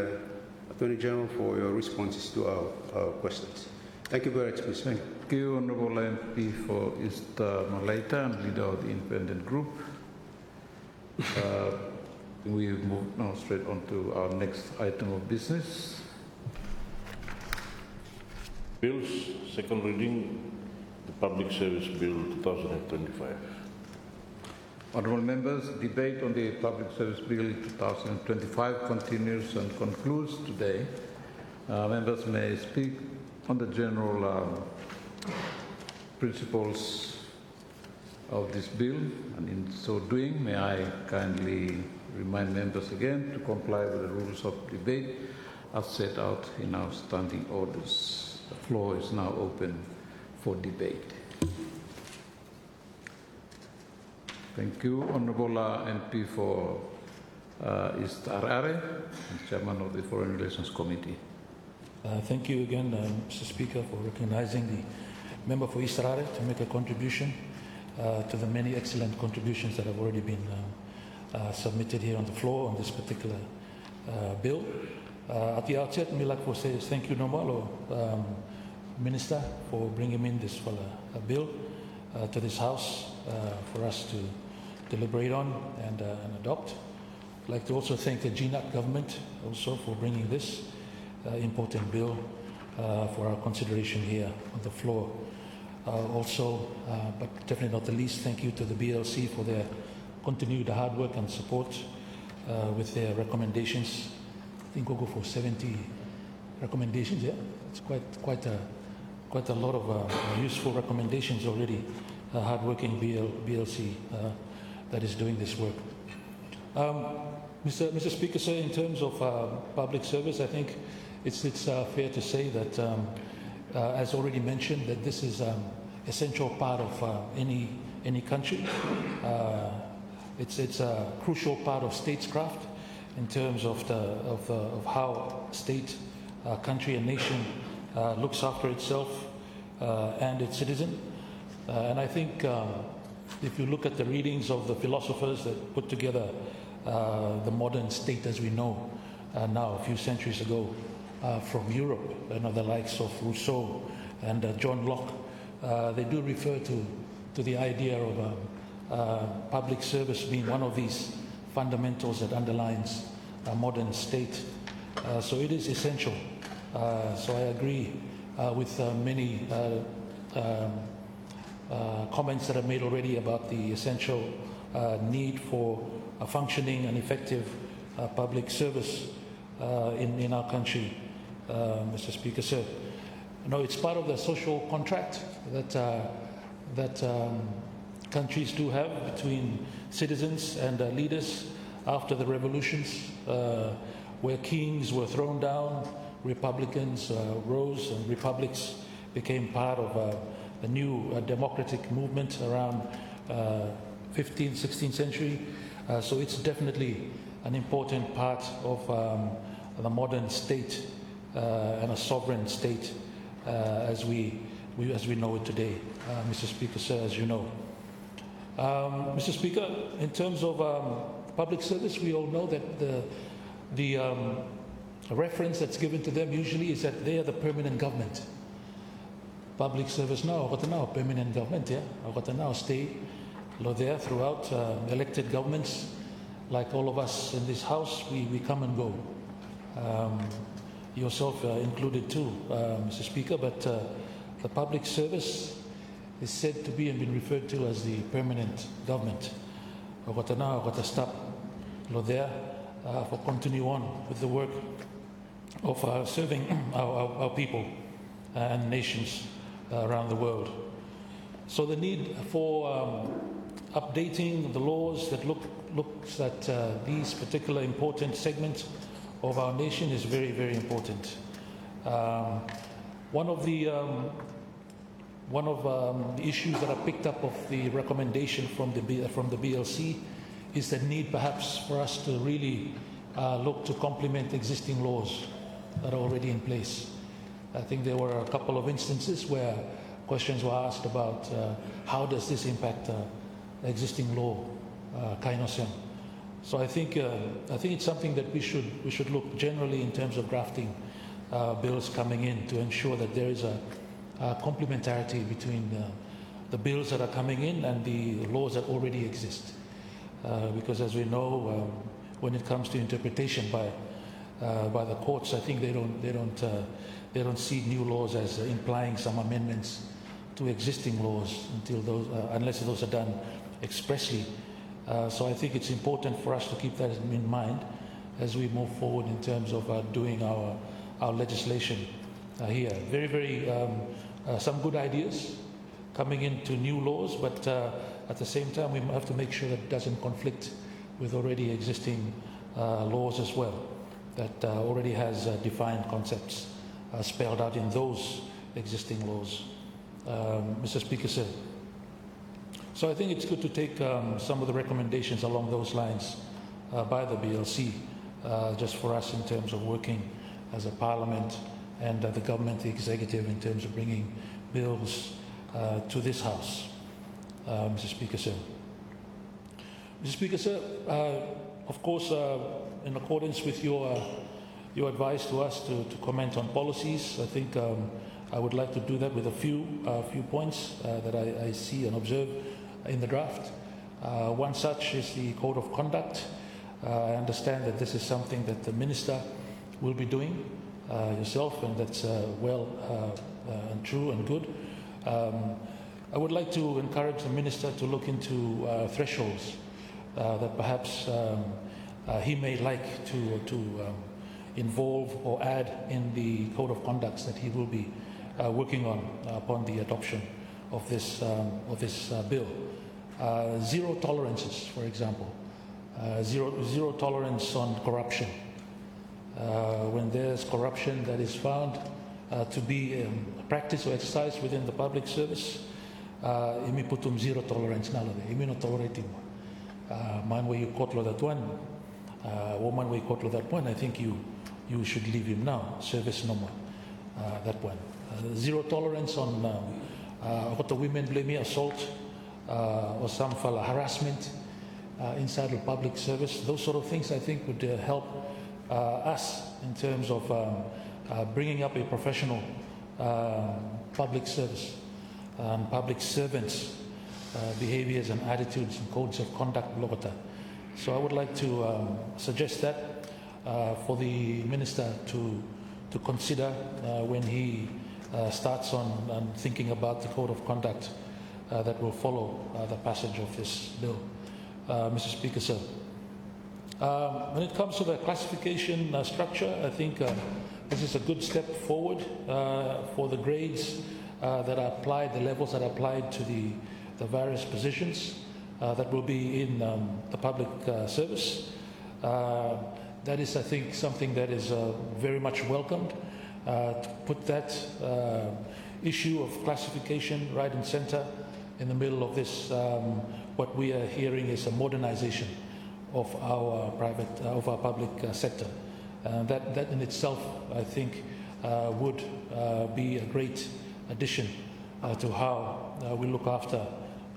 Attorney General, for your responses to our questions. Thank you very much, Mr. Speaker. Thank you, Honourable MP for East Malaita and leader of the independent group. We move now straight on to our next item of business. Bills, second reading, the Public Service Bill 2025. Honourable members, debate on the Public Service Bill 2025 continues and concludes today. Members may speak on the general principles of this bill, and in so doing, may I kindly remind members again to comply with the rules of debate as set out in our standing orders. The floor is now open for debate. Thank you, Honourable MP for East Harare, Chairman of the Foreign Relations Committee. Thank you again, Mr. Speaker, for recognizing the member for East Harare to make a contribution to the many excellent contributions that have already been submitted here on the floor on this particular bill. At the outset, I'd like to say thank you, Nomalo, Minister, for bringing in this bill to this House for us to deliberate on and adopt. I'd like to also thank the GNAC government also for bringing this important bill for our consideration here on the floor. Also, but definitely not the least, thank you to the BLC for their continued hard work and support with their recommendations. I think we'll go for 70 recommendations. Yeah, it's quite a lot of useful recommendations already. Hard-working BLC that is doing this work. Mr. Speaker, sir, in terms of public service, I think it's fair to say that, as already mentioned, that this is essential part of any country. It's a crucial part of statescraft in terms of how state, country, and nation looks after itself and its citizen. And I think if you look at the readings of the philosophers that put together the modern state as we know now, a few centuries ago, from Europe, the likes of Rousseau and John Locke, they do refer to the idea of public service being one of these fundamentals that underlines a modern state. So it is essential. So I agree with many comments that I've made already about the essential need for a functioning and effective public service in our country, Mr. Speaker. So, it's part of the social contract that countries do have between citizens and leaders after the revolutions, where kings were thrown down, Republicans rose and republics became part of the new democratic movement around 15th, 16th century. So it's definitely an important part of the modern state and a sovereign state as we know it today, Mr. Speaker, sir, as you know. Mr. Speaker, in terms of public service, we all know that the reference that's given to them usually is that they are the permanent government. Public service now, permanent government, yeah. Stay there throughout elected governments. Like all of us in this house, we come and go. Yourself included too, Mr. Speaker, but the public service is said to be and been referred to as the permanent government. Stop there for continue on with the work of serving our people and nations around the world. So the need for updating the laws that looks at these particular important segments of our nation is very, very important. One of the issues that are picked up of the recommendation from the BLC is the need perhaps for us to really look to complement existing laws that are already in place. I think there were a couple of instances where questions were asked about how does this impact existing law, Kainosem. So I think it's something that we should look generally in terms of drafting bills coming in to ensure that there is a complementarity between the bills that are coming in and the laws that already exist. Because as we know, when it comes to interpretation by the courts, I think they don't see new laws as implying some amendments to existing laws unless those are done expressly. So I think it's important for us to keep that in mind as we move forward in terms of doing our legislation here. Very, very some good ideas coming into new laws, but at the same time we have to make sure that it doesn't conflict with already existing laws as well, that already has defined concepts spelled out in those existing laws. Mr. Speaker, sir. So I think it's good to take some of the recommendations along those lines by the BLC, just for us in terms of working as a parliament and the government, the executive, in terms of bringing bills to this House. Mr. Speaker, sir. Mr. Speaker, sir, of course, in accordance with your advice to us to comment on policies, I think I would like to do that with a few points that I see and observe in the draft. One such is the Code of Conduct. I understand that this is something that the Minister will be doing yourself, and that's well and true and good. I would like to encourage the Minister to look into thresholds that perhaps he may like to involve or add in the Code of Conducts that he will be working on upon the adoption of this bill. Zero tolerances, for example. Zero tolerance on corruption. When there's corruption that is found to be practiced or exercised within the public service, imi putum zero tolerance nalave. Imi no tolerate mo. Man way you kotlo that one, woman way kotlo that one. I think you should leave him now. Service no more. That one. Zero tolerance on what the women blame me, assault or some fella harassment inside the public service. Those sort of things I think would help us in terms of bringing up a professional public service and public servants' behaviors and attitudes and codes of conduct. So I would like to suggest that for the Minister to consider when he starts on thinking about the Code of Conduct that will follow the passage of this bill. Mr. Speaker, sir. When it comes to the classification structure, I think this is a good step forward for the grades that are applied, the levels that are applied to the various positions that will be in the public service. that is, I think, something that is very much welcomed. To put that issue of classification right in center in the middle of this, what we are hearing is a modernization of our public sector. That in itself, I think, would be a great addition to how we look after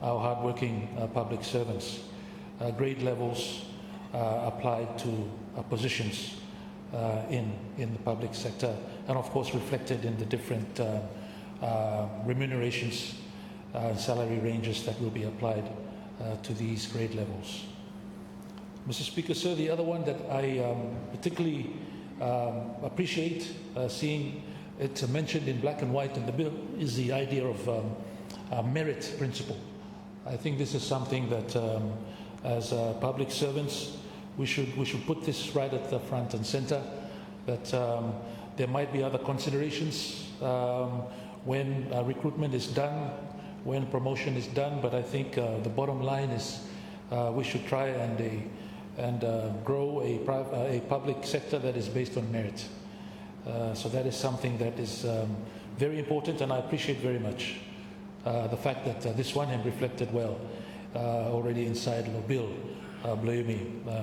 our hardworking public servants. Grade levels applied to positions in the public sector, and of course reflected in the different remunerations, salary ranges that will be applied to these grade levels. Mr. Speaker, sir, the other one that I particularly appreciate seeing it mentioned in black and white in the bill is the idea of merit principle. I think this is something that as public servants we should put this right at the front and center, that there might be other considerations when recruitment is done, when promotion is done, but I think the bottom line is we should try and grow a public sector that is based on merit. So that is something that is very important, and I appreciate very much the fact that this one had reflected well already inside the bill,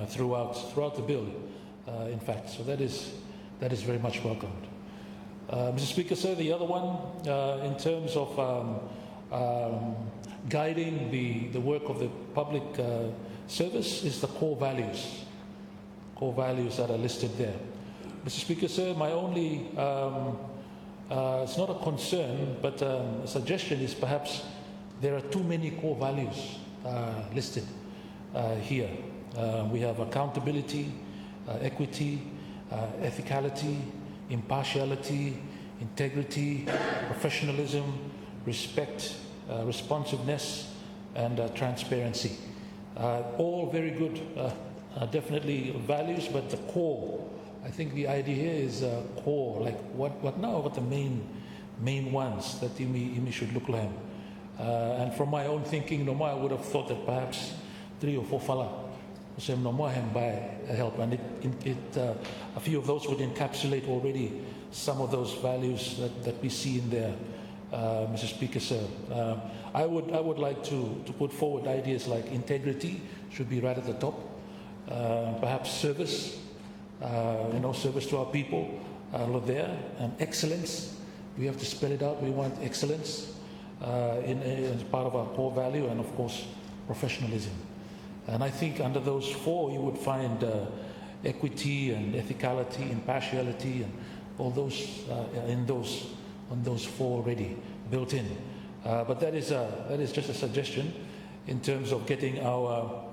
throughout the bill, in fact. So that is very much welcomed. Mr. Speaker, sir, the other one, in terms of guiding the work of the public service, is the core values that are listed there. Mr. Speaker, sir, my only, it's not a concern, but a suggestion is perhaps there are too many core values listed here. We have accountability, equity, ethicality, impartiality, integrity, professionalism, respect, responsiveness, and transparency. All very good, definitely values, but the core, I think the idea here is core, like what the main ones that you should look like. And from my own thinking, no more, I would have thought that perhaps 3 or 4 fala, no more by help, and a few of those would encapsulate already some of those values that we see in there, Mr. Speaker, sir. I would like to put forward ideas like integrity should be right at the top, perhaps service, service to our people, there, and excellence. We have to spell it out. We want excellence as part of our core value, and of course professionalism. And I think under those 4 you would find equity and ethicality, impartiality, and all those on those 4 already built in. But that is just a suggestion in terms of getting our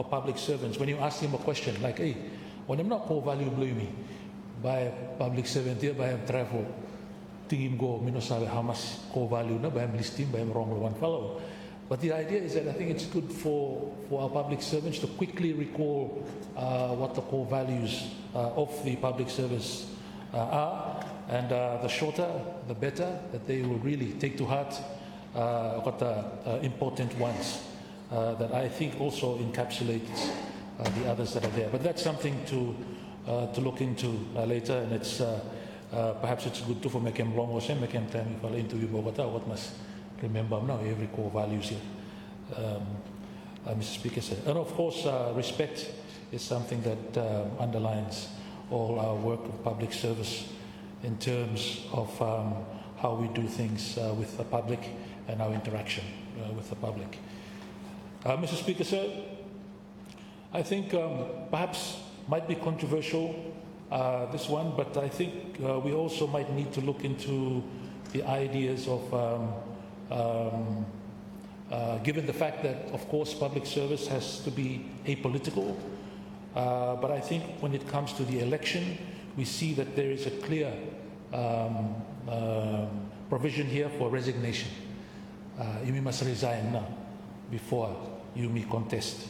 public servants. When you ask them a question like, hey, when I'm not core value blue me by public servant here, by travel, tingin go minosabe how much core value na by listing by wrong one follow. But the idea is that I think it's good for our public servants to quickly recall what the core values of the public service are, and the shorter, the better, that they will really take to heart what the important ones that I think also encapsulates the others that are there. But that's something to look into later, and it's perhaps it's good to for Mekem long or say Mekem time if I interview Bogota, what must remember now every core values here, Mr. Speaker said. And of course, respect is something that underlines all our work of public service in terms of how we do things with the public and our interaction with the public. Mr. Speaker, sir, I think perhaps might be controversial, this one, but I think we also might need to look into the ideas of given the fact that, of course, public service has to be apolitical, but I think when it comes to the election, we see that there is a clear provision here for resignation. You must resign now before you may contest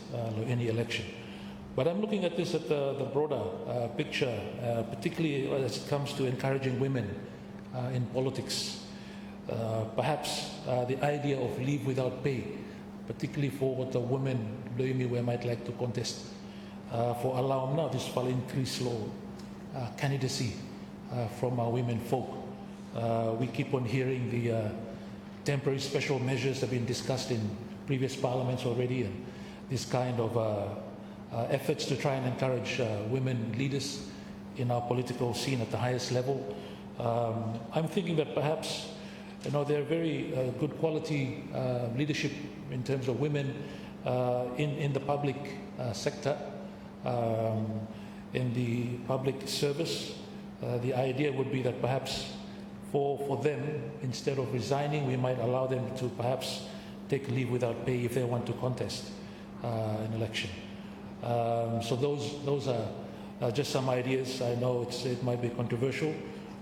any election. But I'm looking at this at the broader picture, particularly as it comes to encouraging women in politics. Perhaps the idea of leave without pay, particularly for what the women might like to contest for allowing now this fall increase law candidacy from our women folk. We keep on hearing the temporary special measures have been discussed in previous parliaments already, and this kind of efforts to try and encourage women leaders in our political scene at the highest level. I'm thinking that perhaps, you know, there are very good quality leadership in terms of women in the public sector, in the public service. The idea would be that perhaps for them, instead of resigning, we might allow them to perhaps take leave without pay if they want to contest an election. So those are just some ideas. I know it might be controversial,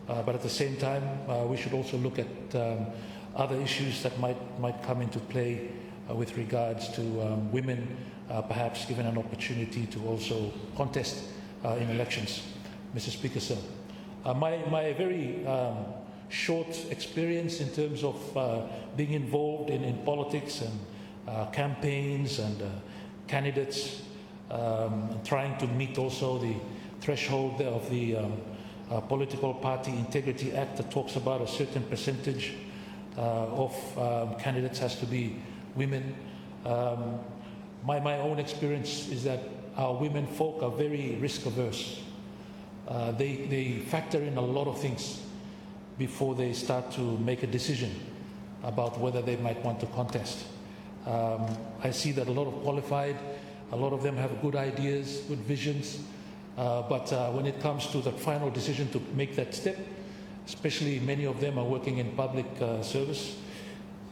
but at the same time, we should also look at other issues that might come into play with regards to women perhaps given an opportunity to also contest in elections. Mr. Speaker, sir, my very short experience in terms of being involved in politics and campaigns and candidates, trying to meet also the threshold of the Political Party Integrity Act that talks about a certain percentage of candidates has to be women. My own experience is that our women folk are very risk averse. They factor in a lot of things before they start to make a decision about whether they might want to contest. I see that a lot of qualified, a lot of them have good ideas, good visions, but when it comes to the final decision to make that step, especially many of them are working in public service,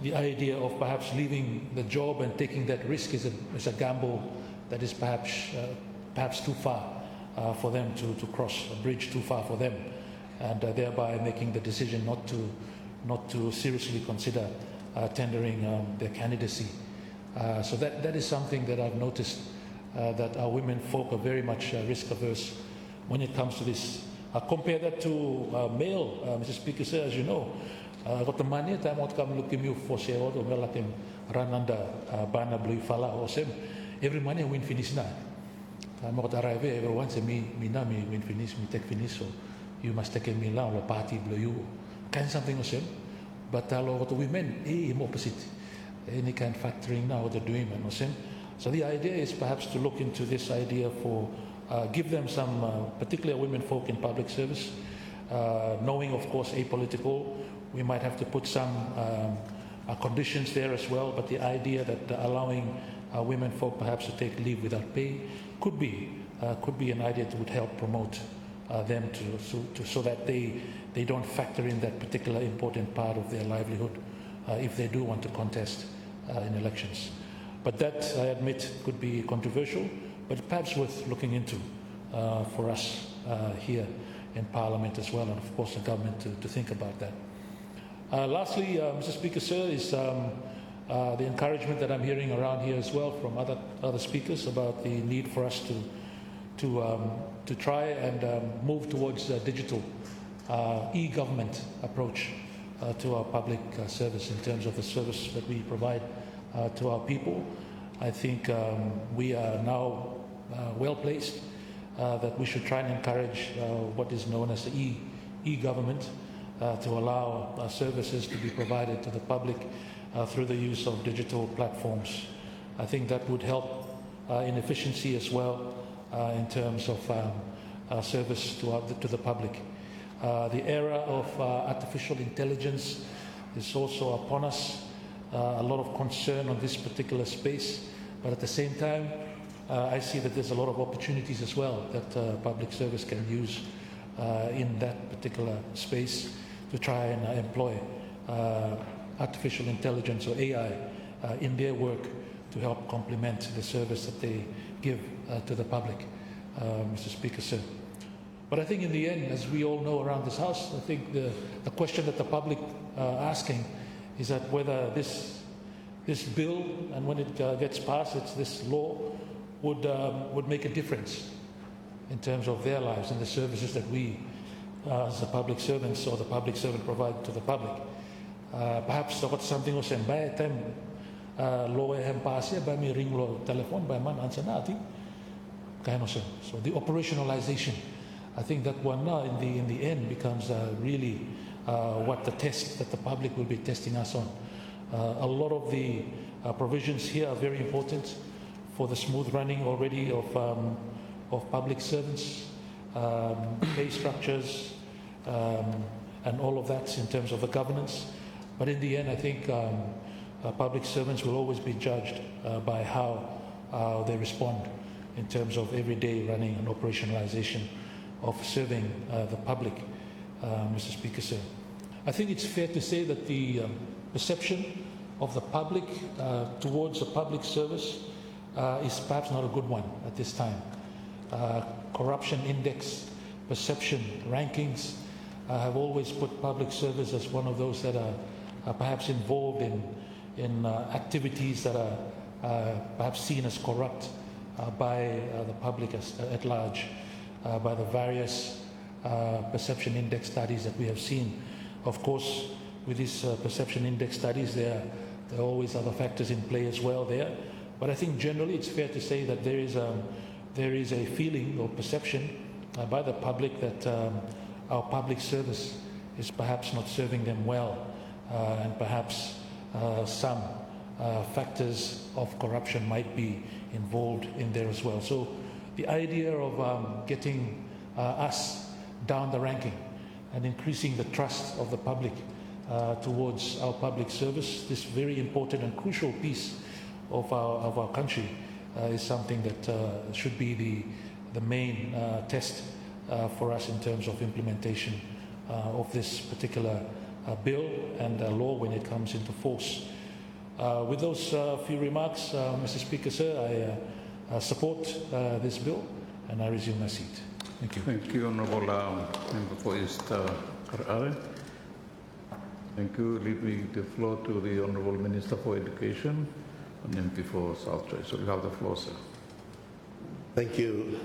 the idea of perhaps leaving the job and taking that risk is a gamble that is perhaps too far for them to cross, a bridge too far for them, and thereby making the decision not to seriously consider tendering their candidacy. So that is something that I've noticed, that our women folk are very much risk averse when it comes to this. Compare that to male, Mr. Speaker, sir, as you know, got the money time out come looking you for say or like him run under bana blue fala or same every money win finish na. I'm got arrive everyone say me win finish, me take finish, so you must take me now the party blue you kind something or same. But a lot of women, opposite. Any kind of factoring now what they're doing and same. So the idea is perhaps to look into this idea for give them some, particularly women folk in public service, knowing of course apolitical. We might have to put some conditions there as well, but the idea that allowing women folk perhaps to take leave without pay could be an idea that would help promote them so that they don't factor in that particular important part of their livelihood if they do want to contest in elections. But that, I admit, could be controversial, but perhaps worth looking into for us here in Parliament as well, and of course the government to think about that. Lastly, Mr. Speaker, sir, is the encouragement that I'm hearing around here as well from other speakers about the need for us to try and move towards a digital e-government approach to our public service in terms of the service that we provide to our people. I think we are now well placed that we should try and encourage what is known as the e-government to allow services to be provided to the public through the use of digital platforms. I think that would help in efficiency as well in terms of service to the public. The era of artificial intelligence is also upon us. A lot of concern on this particular space, but at the same time, I see that there's a lot of opportunities as well that public service can use in that particular space to try and employ artificial intelligence or AI in their work to help complement the service that they give to the public, Mr. Speaker, sir. But I think in the end, as we all know around this House, I think the question that the public are asking is that whether this bill, and when it gets passed, this law, would make a difference in terms of their lives and the services that we, as the public servants or the public servant, provide to the public. Perhaps got something or say, by time law hem pass by me ring law telephone by man answer nati. So the operationalization, I think that one now in the end becomes really what the test that the public will be testing us on. A lot of the provisions here are very important for the smooth running already of public servants, pay structures, and all of that in terms of the governance. But in the end, I think public servants will always be judged by how they respond in terms of everyday running and operationalization of serving the public, Mr. Speaker, sir. I think it's fair to say that the perception of the public towards the public service is perhaps not a good one at this time. Corruption index, perception rankings have always put public service as one of those that are perhaps involved in activities that are perhaps seen as corrupt by the public at large, by the various perception index studies that we have seen. Of course, with these perception index studies, there are always other factors in play as well there. But I think generally it's fair to say that there is a feeling or perception by the public that our public service is perhaps not serving them well, and perhaps some factors of corruption might be involved in there as well. So the idea of getting us down the ranking and increasing the trust of the public towards our public service, this very important and crucial piece of our country, is something that should be the main test for us in terms of implementation of this particular bill and law when it comes into force. With those few remarks, Mr. Speaker, sir, I support this bill and I resume my seat. Thank you. Thank you, Honourable Member for East Karare. Thank you. Leaving the floor to the Honourable Minister for Education and MP for South Choice. So you have the floor, sir. Thank you,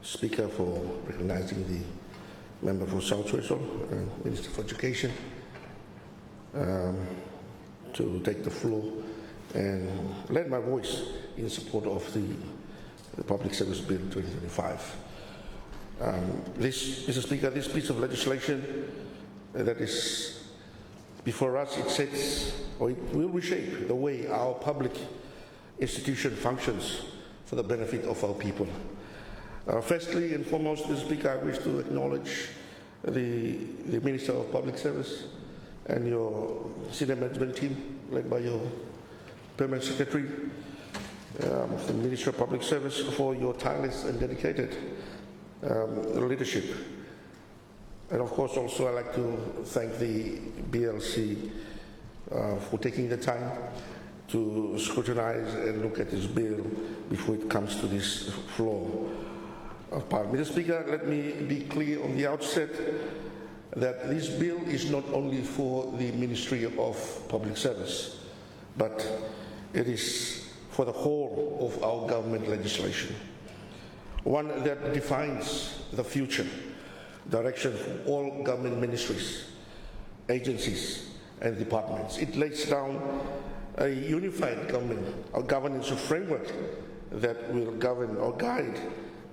Speaker, for recognizing the member for South Choice and Minister for Education to take the floor and lend my voice in support of the Public Service Bill 2025. Mr. Speaker, this piece of legislation that is before us, it sets, or it will reshape the way our public institution functions for the benefit of our people. Firstly and foremost, Mr. Speaker, I wish to acknowledge the Minister of Public Service and your senior management team, led by your Permanent Secretary of the Ministry of Public Service, for your tireless and dedicated leadership. And of course, also I'd like to thank the BLC for taking the time to scrutinize and look at this bill before it comes to this floor of Parliament. Mr. Speaker, let me be clear on the outset that this bill is not only for the Ministry of Public Service, but it is for the whole of our government legislation, one that defines the future direction for all government ministries, agencies, and departments. It lays down a unified governance framework that will govern or guide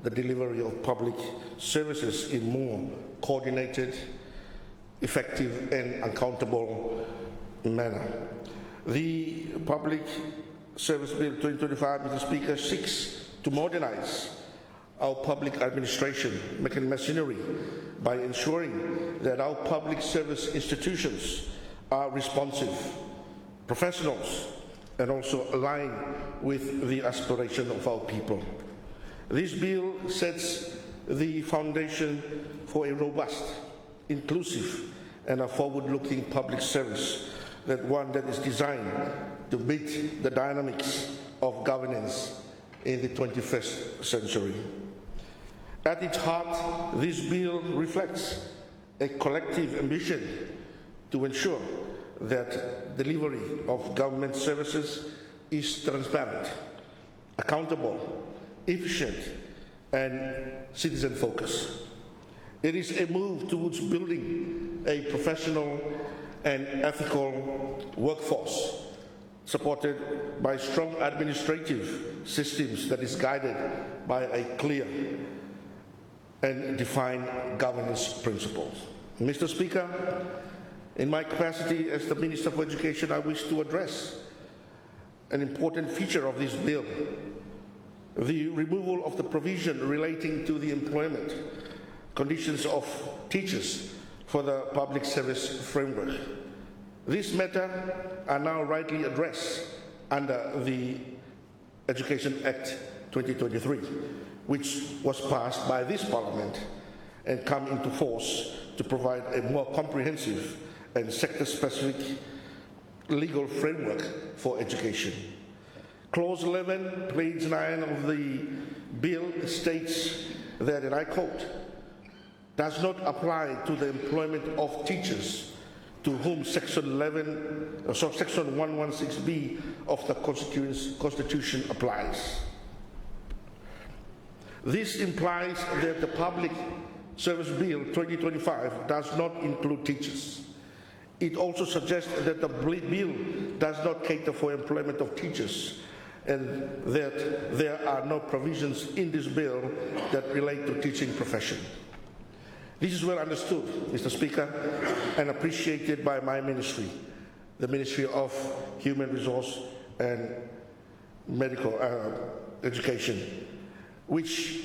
the delivery of public services in more coordinated, effective, and accountable manner. The Public Service Bill 2025, Mr. Speaker, seeks to modernize our public administration machinery by ensuring that our public service institutions are responsive, professionals, and also align with the aspiration of our people. This bill sets the foundation for a robust, inclusive, and a forward-looking public service, one that is designed to meet the dynamics of governance in the 21st century. At its heart, this bill reflects a collective ambition to ensure that delivery of government services is transparent, accountable, efficient, and citizen-focused. It is a move towards building a professional and ethical workforce supported by strong administrative systems that is guided by a clear and defined governance principles. Mr. Speaker, in my capacity as the Minister for Education, I wish to address an important feature of this bill, the removal of the provision relating to the employment conditions of teachers for the public service framework. This matter are now rightly addressed under the Education Act 2023, which was passed by this Parliament and come into force to provide a more comprehensive and sector-specific legal framework for education. Clause 11, page 9 of the bill states that, and I quote, does not apply to the employment of teachers to whom Section 116B of the Constitution applies. This implies that the Public Service Bill 2025 does not include teachers. It also suggests that the bill does not cater for employment of teachers and that there are no provisions in this bill that relate to teaching profession. This is well understood, Mr. Speaker, and appreciated by my ministry, the Ministry of Human Resource and Medical Education, which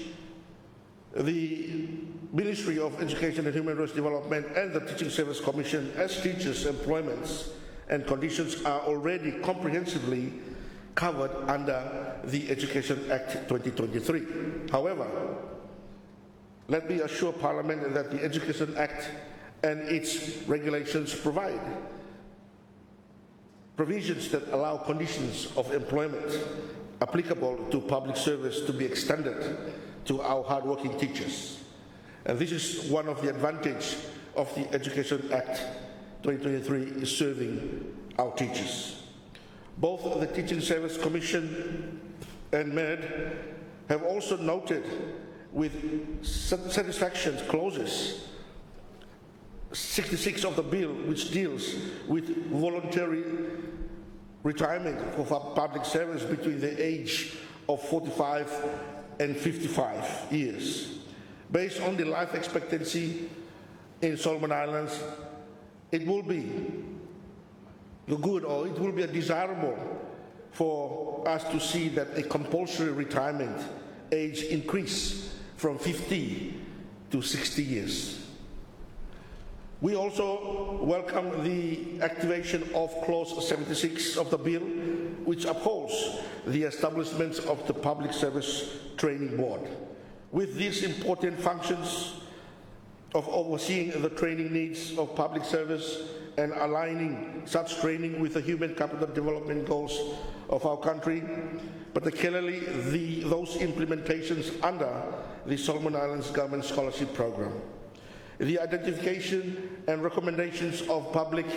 the Ministry of Education and Human Resource Development and the Teaching Service Commission as teachers' employments and conditions are already comprehensively covered under the Education Act 2023. However, let me assure Parliament that the Education Act and its regulations provide provisions that allow conditions of employment applicable to public service to be extended to our hardworking teachers. And this is one of the advantages of the Education Act 2023 is serving our teachers. Both the Teaching Service Commission and MED have also noted with satisfaction clauses 66 of the bill, which deals with voluntary retirement for public service between the age of 45 and 55 years. Based on the life expectancy in Solomon Islands, it will be good, or it will be desirable for us to see that a compulsory retirement age increase from 50 to 60 years. We also welcome the activation of Clause 76 of the bill, which upholds the establishment of the Public Service Training Board. With these important functions of overseeing the training needs of public service and aligning such training with the human capital development goals of our country, particularly those implementations under the Solomon Islands Government Scholarship Program. The identification and recommendations of public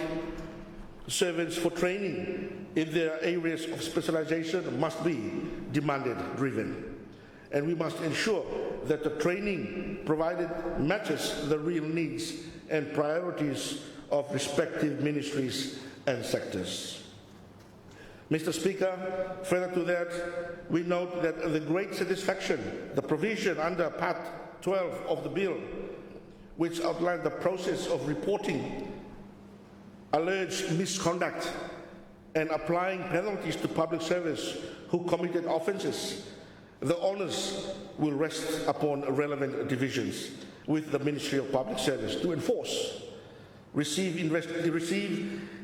servants for training in their areas of specialization must be demand-driven. And we must ensure that the training provided matches the real needs and priorities of respective ministries and sectors. Mr. Speaker, further to that, we note that the great satisfaction, the provision under Part 12 of the bill, which outlined the process of reporting alleged misconduct and applying penalties to public service who committed offences, the onus will rest upon relevant divisions with the Ministry of Public Service to enforce, receive,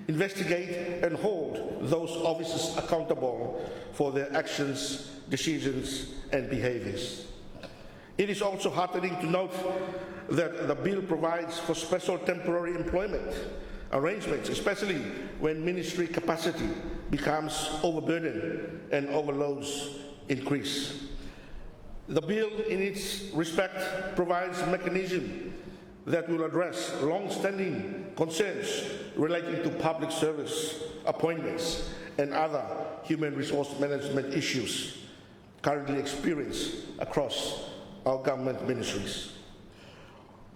investigate, and hold those officers accountable for their actions, decisions, and behaviours. It is also heartening to note that the bill provides for special temporary employment arrangements, especially when ministry capacity becomes overburdened and overloads increase. The bill, in its respect, provides a mechanism that will address long-standing concerns relating to public service appointments and other human resource management issues currently experienced across our government ministries.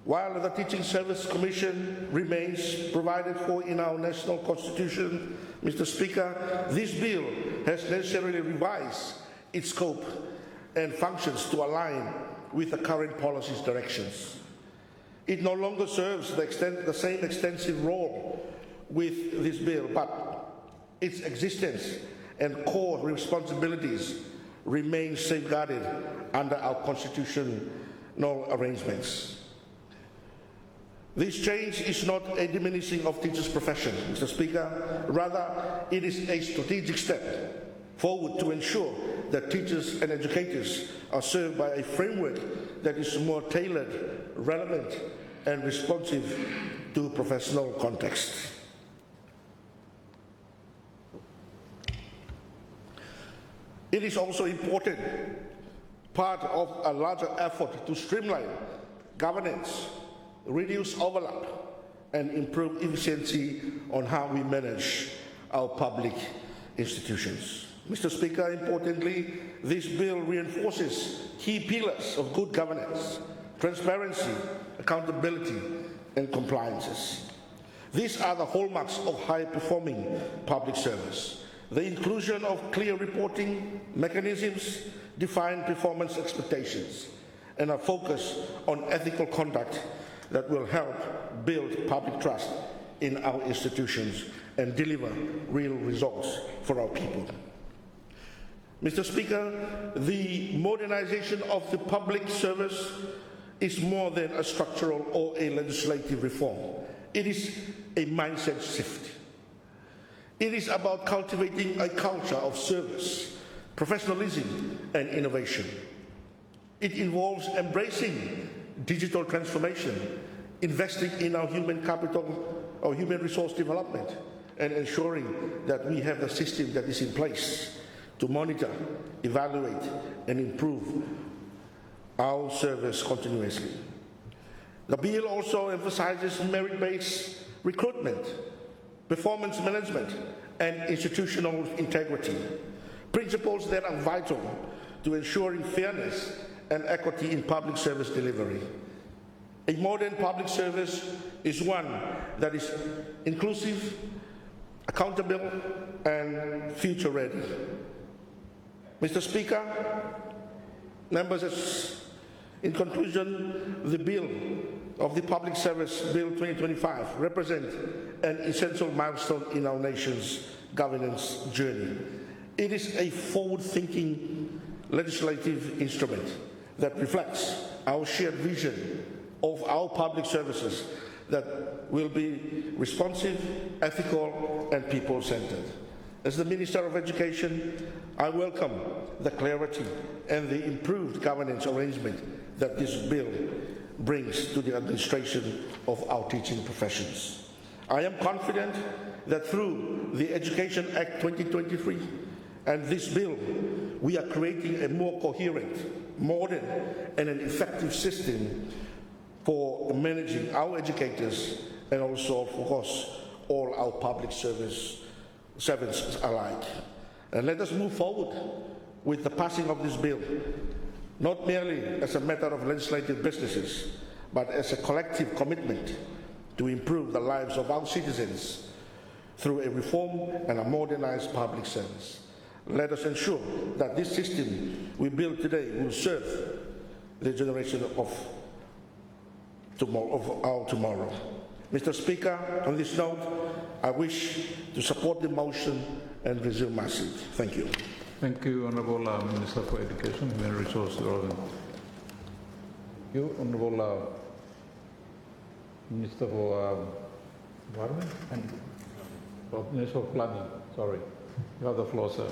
While the Teaching Service Commission remains provided for in our national constitution, Mr. Speaker, this bill has necessarily revised its scope and functions to align with the current policy's directions. It no longer serves the same extensive role with this bill, but its existence and core responsibilities remain safeguarded under our constitutional arrangements. This change is not a diminishing of teachers' profession, Mr. Speaker. Rather, it is a strategic step forward to ensure that teachers and educators are served by a framework that is more tailored, relevant, and responsive to professional contexts. It is also important part of a larger effort to streamline governance, reduce overlap, and improve efficiency on how we manage our public institutions. Mr. Speaker, importantly, this bill reinforces key pillars of good governance: transparency, accountability, and compliances. These are the hallmarks of high-performing public service. The inclusion of clear reporting mechanisms, defined performance expectations, and a focus on ethical conduct that will help build public trust in our institutions and deliver real results for our people. Mr. Speaker, the modernization of the public service is more than a structural or a legislative reform. It is a mindset shift. It is about cultivating a culture of service, professionalism, and innovation. It involves embracing digital transformation, investing in our human capital, our human resource development, and ensuring that we have the system that is in place to monitor, evaluate, and improve our service continuously. The bill also emphasizes merit-based recruitment, performance management, and institutional integrity, principles that are vital to ensuring fairness and equity in public service delivery. A modern public service is one that is inclusive, accountable, and future-ready. Mr. Speaker, members, in conclusion, the bill of the Public Service Bill 2025 represents an essential milestone in our nation's governance journey. It is a forward-thinking legislative instrument that reflects our shared vision of our public services that will be responsive, ethical, and people-centered. As the Minister of Education, I welcome the clarity and the improved governance arrangement that this bill brings to the administration of our teaching professions. I am confident that through the Education Act 2023 and this bill, we are creating a more coherent, modern, and an effective system for managing our educators and also, of course, all our public servants alike. And let us move forward with the passing of this bill, not merely as a matter of legislative businesses, but as a collective commitment to improve the lives of our citizens through a reform and a modernized public service. Let us ensure that this system we build today will serve the generation of our tomorrow. Mr. Speaker, on this note, I wish to support the motion and resume my seat. Thank you. Thank you, Honourable Minister for Education and Human Resource Development. You, Honourable Minister for Environment and Minister of Planning. Sorry, you have the floor, sir.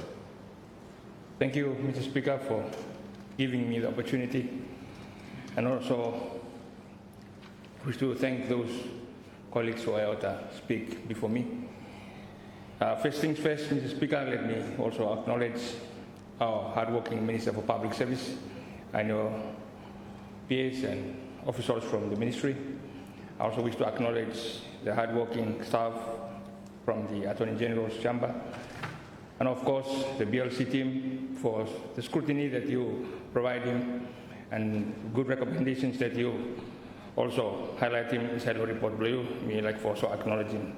Thank you, Mr. Speaker, for giving me the opportunity, and also wish to thank those colleagues who are out to speak before me. First things first, Mr. Speaker, let me also acknowledge our hardworking Minister for Public Service. I know PAs and officials from the ministry. I also wish to acknowledge the hardworking staff from the Attorney General's chamber, and of course the BLC team for the scrutiny that you provide him and good recommendations that you Also highlighting inside the report below, me like for also acknowledging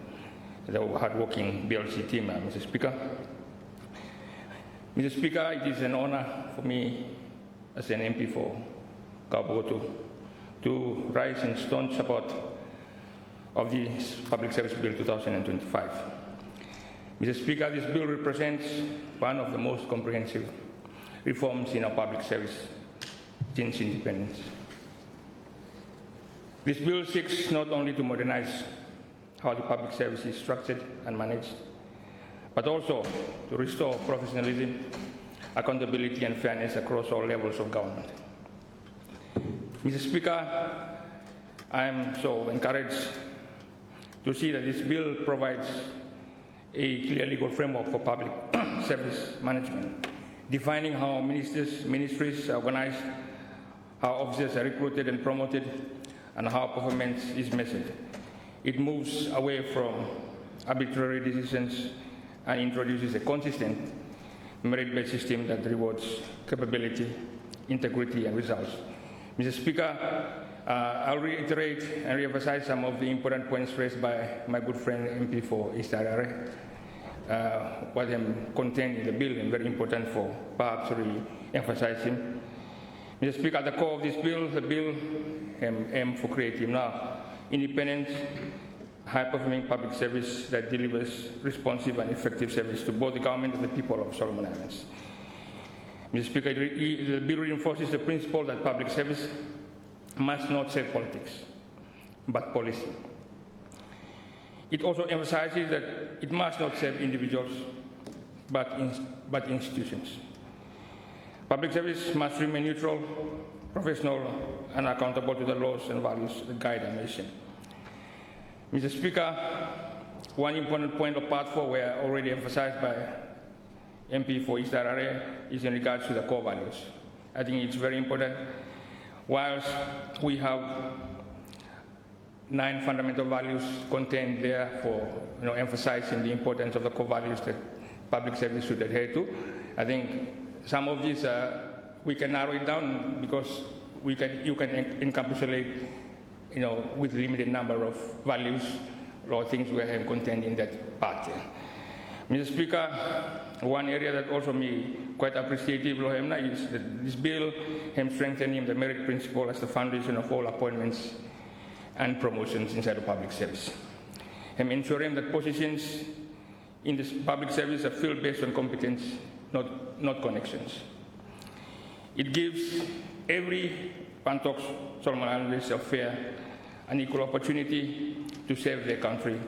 the hard-working BLC team, Mr. Speaker. Mr. Speaker, it is an honor for me as an MP for Kabogoto to rise in staunch support of the Public Service Bill 2025. Mr. Speaker, this bill represents one of the most comprehensive reforms in our public service since independence. This bill seeks not only to modernize how the public service is structured and managed, but also to restore professionalism, accountability, and fairness across all levels of government. Mr. Speaker, I am so encouraged to see that this bill provides a clear legal framework for public service management, defining how ministries are organized, how officers are recruited and promoted, and how performance is measured. It moves away from arbitrary decisions and introduces a consistent merit-based system that rewards capability, integrity, and results. Mr. Speaker, I'll reiterate and re-emphasize some of the important points raised by my good friend MP for East Harare. What contained in the bill and very important for perhaps re-emphasizing. Mr. Speaker, at the core of this bill, the bill aims for creating now independent, high-performing public service that delivers responsive and effective service to both the government and the people of Solomon Islands. Mr. Speaker, the bill reinforces the principle that public service must not serve politics, but policy. It also emphasizes that it must not serve individuals, but institutions. Public service must remain neutral, professional, and accountable to the laws and values that guide our nation. Mr. Speaker, one important point of Part 4 were already emphasized by MP for East Harare is in regards to the core values. I think it's very important. Whilst we have 9 fundamental values contained there for emphasizing the importance of the core values that public service should adhere to, I think some of these we can narrow it down because you can encapsulate with limited number of values or things we have contained in that part. Mr. Speaker, one area that also me quite appreciative is that this bill strengthening the merit principle as the foundation of all appointments and promotions inside the public service. Ensuring that positions in this public service are filled based on competence, not connections. It gives every Pantox Solomon Islanders a fair and equal opportunity to serve their country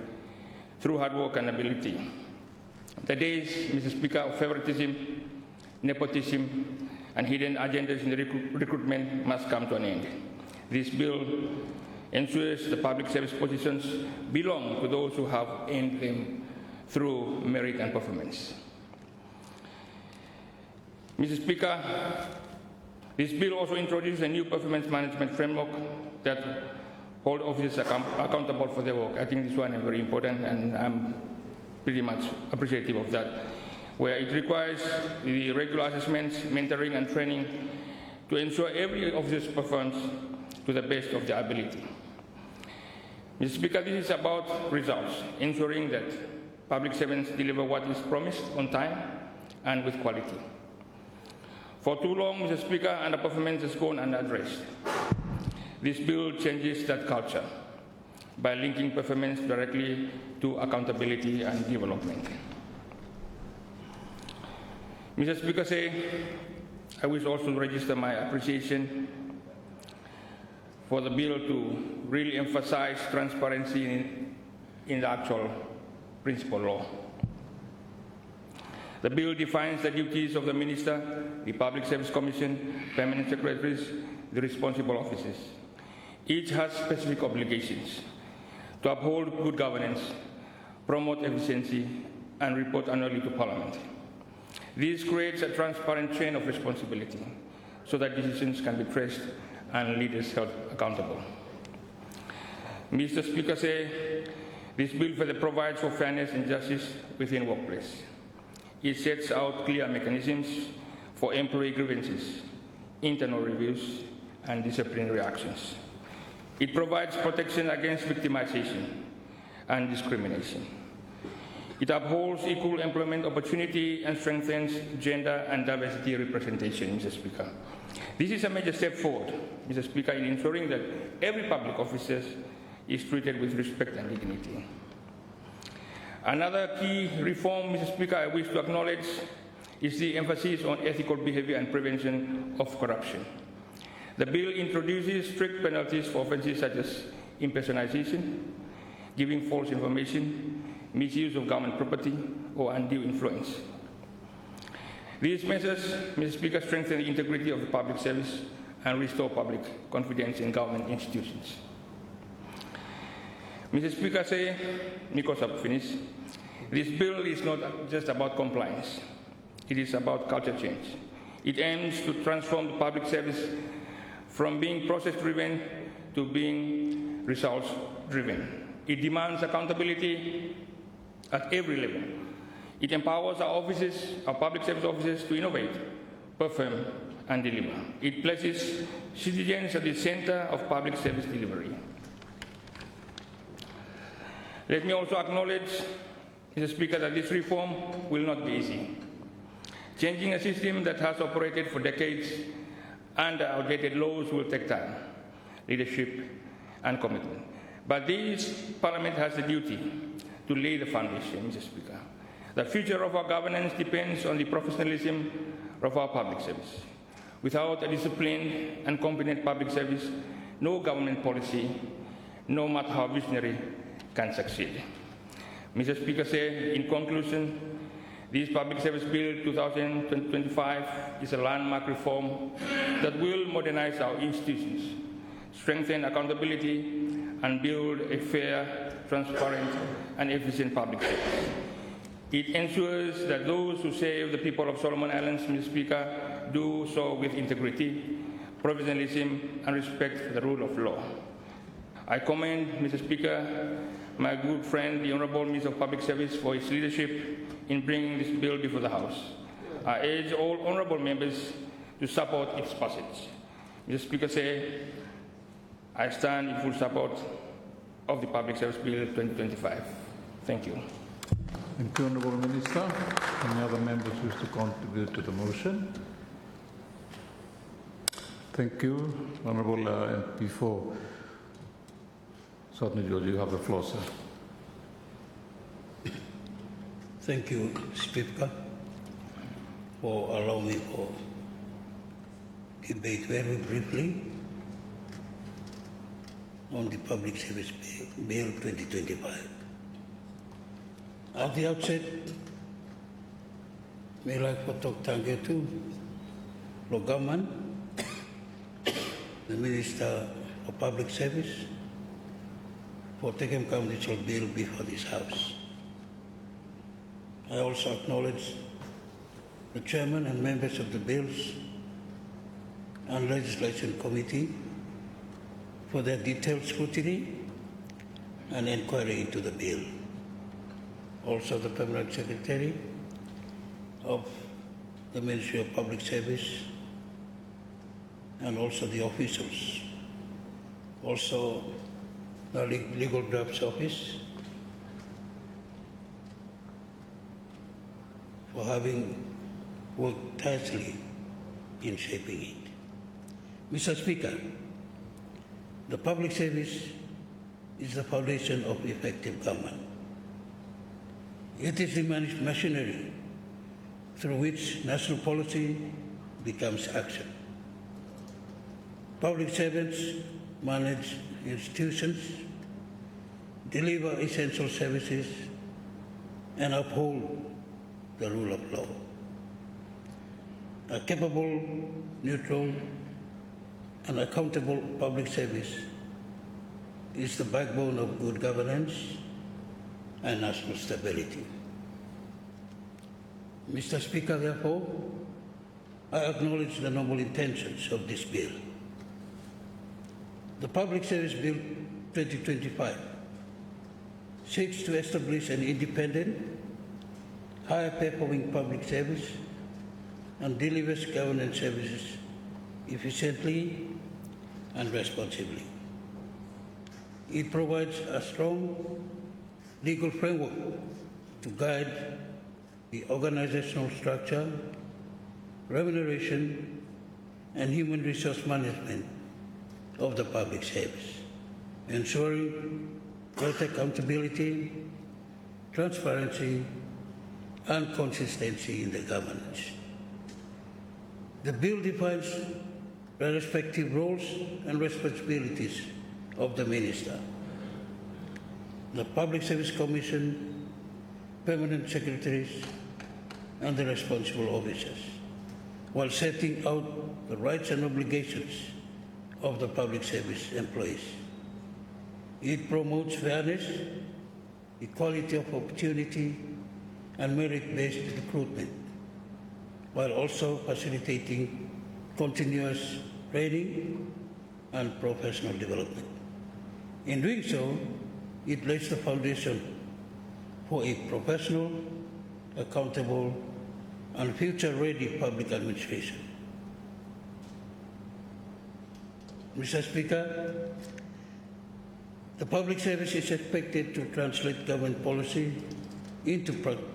through hard work and ability. The days, Mr. Speaker, of favoritism, nepotism, and hidden agendas in the recruitment must come to an end. This bill ensures the public service positions belong to those who have earned them through merit and performance. Mr. Speaker, this bill also introduces a new performance management framework that hold officers accountable for their work. I think this one is very important, and I'm pretty much appreciative of that, where it requires the regular assessments, mentoring, and training to ensure every officer performs to the best of their ability. Mr. Speaker, this is about results, ensuring that public servants deliver what is promised on time and with quality. For too long, Mr. Speaker, underperformance has gone unaddressed. This bill changes that culture by linking performance directly to accountability and development. Mr. Speaker, I wish also to register my appreciation for the bill to really emphasize transparency in the actual principal law. The bill defines the duties of the Minister, the Public Service Commission, permanent secretaries, the responsible officers. Each has specific obligations to uphold good governance, promote efficiency, and report annually to Parliament. This creates a transparent chain of responsibility so that decisions can be traced and leaders held accountable. Mr. Speaker, this bill further provides for fairness and justice within workplace. It sets out clear mechanisms for employee grievances, internal reviews, and disciplinary actions. It provides protection against victimization and discrimination. It upholds equal employment opportunity and strengthens gender and diversity representation, Mr. Speaker. This is a major step forward, Mr. Speaker, in ensuring that every public officer is treated with respect and dignity. Another key reform, Mr. Speaker, I wish to acknowledge is the emphasis on ethical behavior and prevention of corruption. The bill introduces strict penalties for offenses such as impersonation, giving false information, misuse of government property, or undue influence. These measures, Mr. Speaker, strengthen the integrity of the public service and restore public confidence in government institutions. Mr. Speaker, say, Nikos finish. This bill is not just about compliance. It is about culture change. It aims to transform the public service from being process-driven to being results-driven. It demands accountability at every level. It empowers our offices, our public service offices, to innovate, perform, and deliver. It places citizens at the center of public service delivery. Let me also acknowledge, Mr. Speaker, that this reform will not be easy. Changing a system that has operated for decades under outdated laws will take time, leadership, and commitment. But this Parliament has the duty to lay the foundation, Mr. Speaker. The future of our governance depends on the professionalism of our public service. Without a disciplined and competent public service, no government policy, no matter how visionary, can succeed. Mr. Speaker, in conclusion, this Public Service Bill 2025 is a landmark reform that will modernize our institutions, strengthen accountability, and build a fair, transparent, and efficient public service. It ensures that those who serve the people of Solomon Islands, Mr. Speaker, do so with integrity, professionalism, and respect for the rule of law. I commend, Mr. Speaker, my good friend, the Honourable Minister of Public Service, for his leadership in bringing this bill before the House. I urge all honourable members to support its passage. Mr. Speaker, I stand in full support of the Public Service Bill 2025. Thank you. Thank you, Honourable Minister. Any other members wish to contribute to the motion? Thank you, Honourable MP for Southern Georgia. You have the floor, sir. Thank you, Speaker, for allowing me to debate very briefly on the Public Service Bill 2025. At the outset, may I like to thank you to the government, the Minister of Public Service, for taking council bill before this House. I also acknowledge the Chairman and members of the Bills and Legislation Committee for their detailed scrutiny and inquiry into the bill. Also the Permanent Secretary of the Ministry of Public Service and also the officials. Also the Legal Drafts Office for having worked tirelessly in shaping it. Mr. Speaker, the public service is the foundation of effective government. It is the machinery through which national policy becomes action. Public servants manage institutions, deliver essential services, and uphold the rule of law. A capable, neutral, and accountable public service is the backbone of good governance and national stability. Mr. Speaker, therefore, I acknowledge the noble intentions of this bill. The Public Service Bill 2025 seeks to establish an independent, high-performing public service and delivers governance services efficiently and responsibly. It provides a strong legal framework to guide the organizational structure, remuneration, and human resource management of the public service, ensuring greater accountability, transparency, and consistency in the governance. The bill defines the respective roles and responsibilities of the minister, the Public Service Commission, permanent secretaries, and the responsible officers, while setting out the rights and obligations of the public service employees. It promotes fairness, equality of opportunity, and merit-based recruitment, while also facilitating continuous training and professional development. In doing so, it lays the foundation for a professional, accountable, and future-ready public administration. Mr. Speaker, the public service is expected to translate government policy into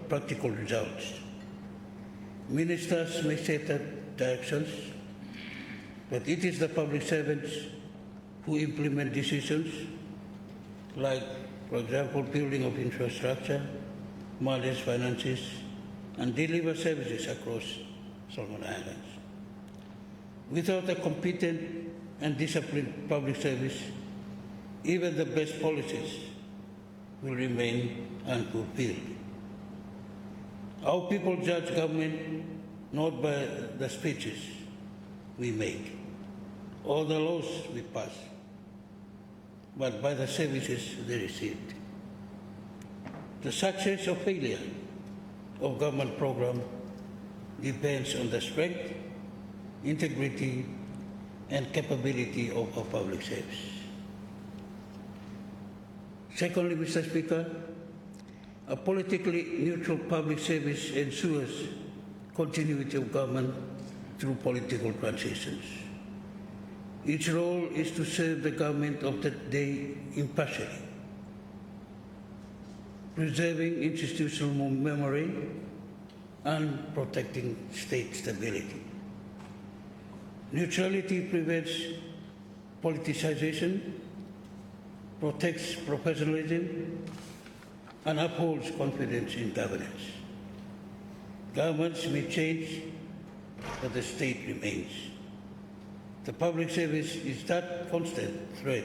practical results. Ministers may set directions, but it is the public servants who implement decisions like, for example, building of infrastructure, manage finances, and deliver services across Solomon Islands. Without a competent and disciplined public service, even the best policies will remain unfulfilled. Our people judge government not by the speeches we make or the laws we pass, but by the services they received. The success or failure of government program depends on the strength, integrity, and capability of our public service. Secondly, Mr. Speaker, a politically neutral public service ensures continuity of government through political transitions. Its role is to serve the government of the day impartially, preserving institutional memory and protecting state stability. Neutrality prevents politicization, protects professionalism, and upholds confidence in governance. Governments may change, but the state remains. The public service is that constant thread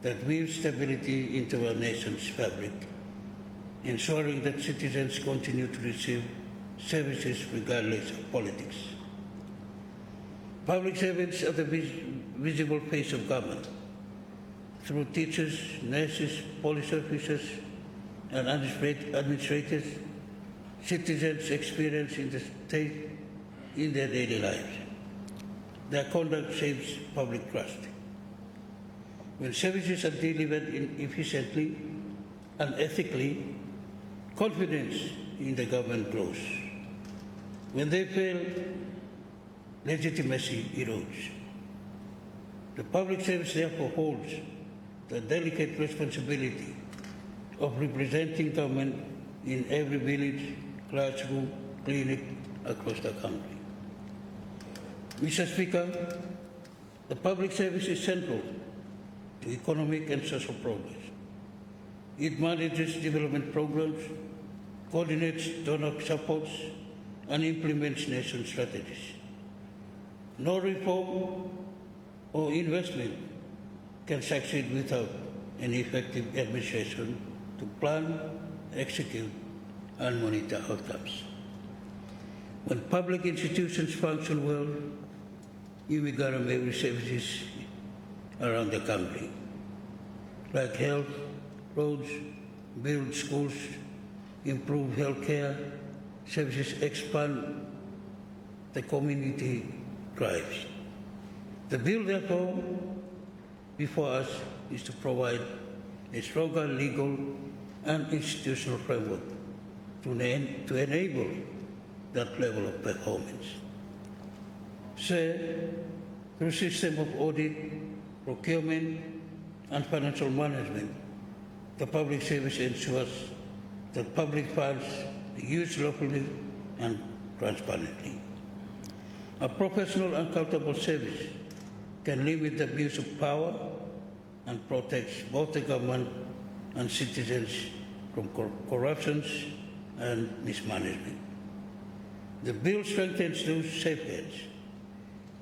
that weaves stability into our nation's fabric, ensuring that citizens continue to receive services regardless of politics. Public servants are the visible face of government. Through teachers, nurses, police officers, and administrators, citizens experience in the state in their daily lives. Their conduct shapes public trust. When services are delivered efficiently and ethically, confidence in the government grows. When they fail, legitimacy erodes. The public service therefore holds the delicate responsibility of representing government in every village, classroom, clinic across the country. Mr. Speaker, the public service is central to economic and social progress. It manages development programs, coordinates donor supports, and implements nation strategies. No reform or investment can succeed without an effective administration to plan, execute, and monitor outcomes. When public institutions function well, you will guarantee services around the country, like health, roads, build schools, improve health care, services expand, the community thrives. The bill, therefore, before us is to provide a stronger legal and institutional framework to enable that level of performance. So, through system of audit, procurement, and financial management, the public service ensures that public funds are used lawfully and transparently. A professional and accountable service can limit the abuse of power and protects both the government and citizens from corruptions and mismanagement. The bill strengthens those safeguards.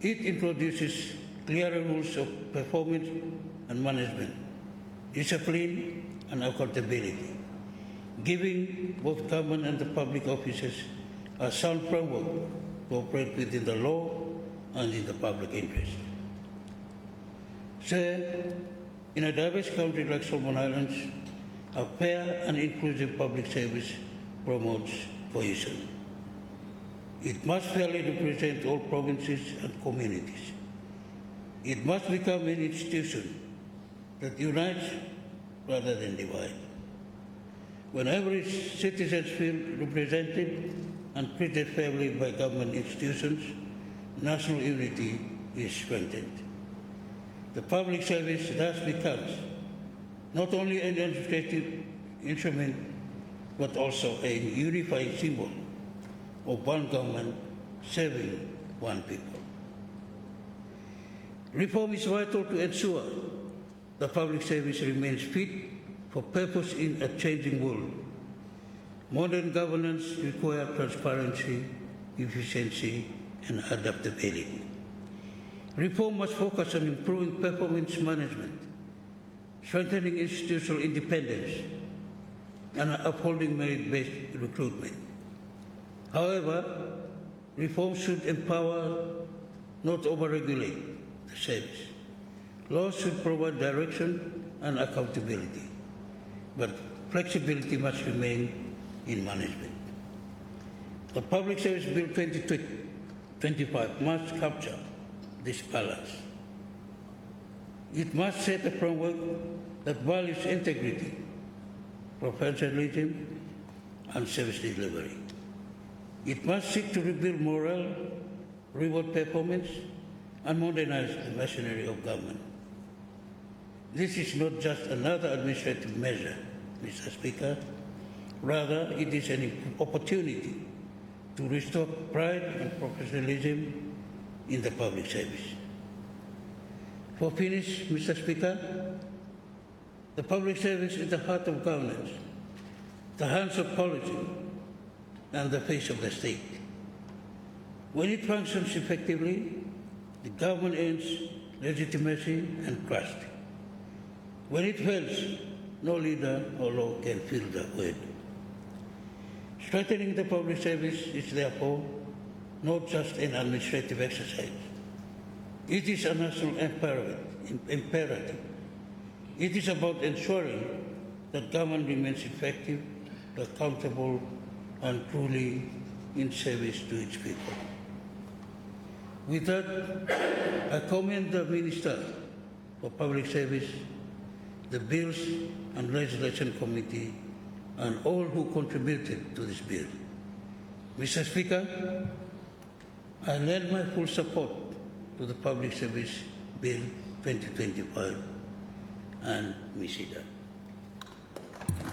It introduces clearer rules of performance and management, discipline and accountability, giving both government and the public officers a sound framework to operate within the law and in the public interest. Sir, in a diverse country like Solomon Islands, a fair and inclusive public service promotes cohesion. It must fairly represent all provinces and communities. It must become an institution that unites rather than divides. When every citizen feels represented and treated fairly by government institutions, national unity is strengthened. The public service thus becomes not only an administrative instrument, but also a unifying symbol of one government serving one people. Reform is vital to ensure the public service remains fit for purpose in a changing world. Modern governance requires transparency, efficiency, and adaptability. Reform must focus on improving performance management, strengthening institutional independence, and upholding merit-based recruitment. However, reform should empower, not overregulate, the service. Laws should provide direction and accountability, but flexibility must remain in management. The Public Service Bill 2025 must capture this balance. It must set a framework that values integrity, professionalism, and service delivery. It must seek to rebuild morale, reward performance, and modernize the machinery of government. This is not just another administrative measure, Mr. Speaker. Rather, it is an opportunity to restore pride and professionalism in the public service. For finish, Mr. Speaker, the public service is the heart of governance, the hands of policy, and the face of the state. When it functions effectively, the government earns legitimacy and trust. When it fails, no leader or law can fill the void. Strengthening the public service is therefore not just an administrative exercise. It is a national imperative. It is about ensuring that government remains effective, accountable, and truly in service to its people. With that, I commend the Minister for Public Service, the Bills and Legislation Committee, and all who contributed to this bill. Mr. Speaker, I lend my full support to the Public Service Bill 2025 and MISIDA.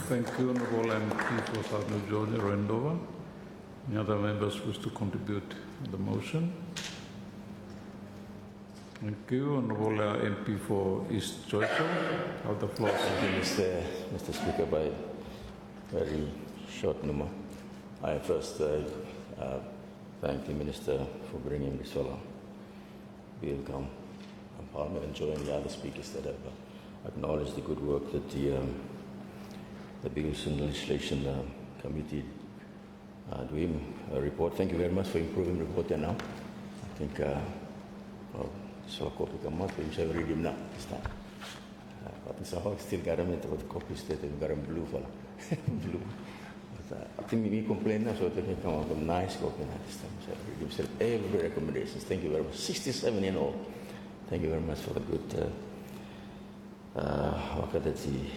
Thank you, Honourable MP for South New Georgia, Rendover. Any other members wish to contribute to the motion? Thank you, Honourable MP for East Choicho. Have the floor. Thank you, Mr. Speaker, by very short number. I first thank the Minister for bringing this bill come and Parliament and join the other speakers that have acknowledged the good work that the Bills and Legislation Committee doing a report. Thank you very much for improving the report there now. I think so a copy come out, we shall read him now this time. But it's a still got him with the copies that we've got him blue for blue. But I think we complain now, so they can come out with a nice copy now this time. So I read himself every recommendations. Thank you very much. 67 in all. Thank you very much for the good work that he.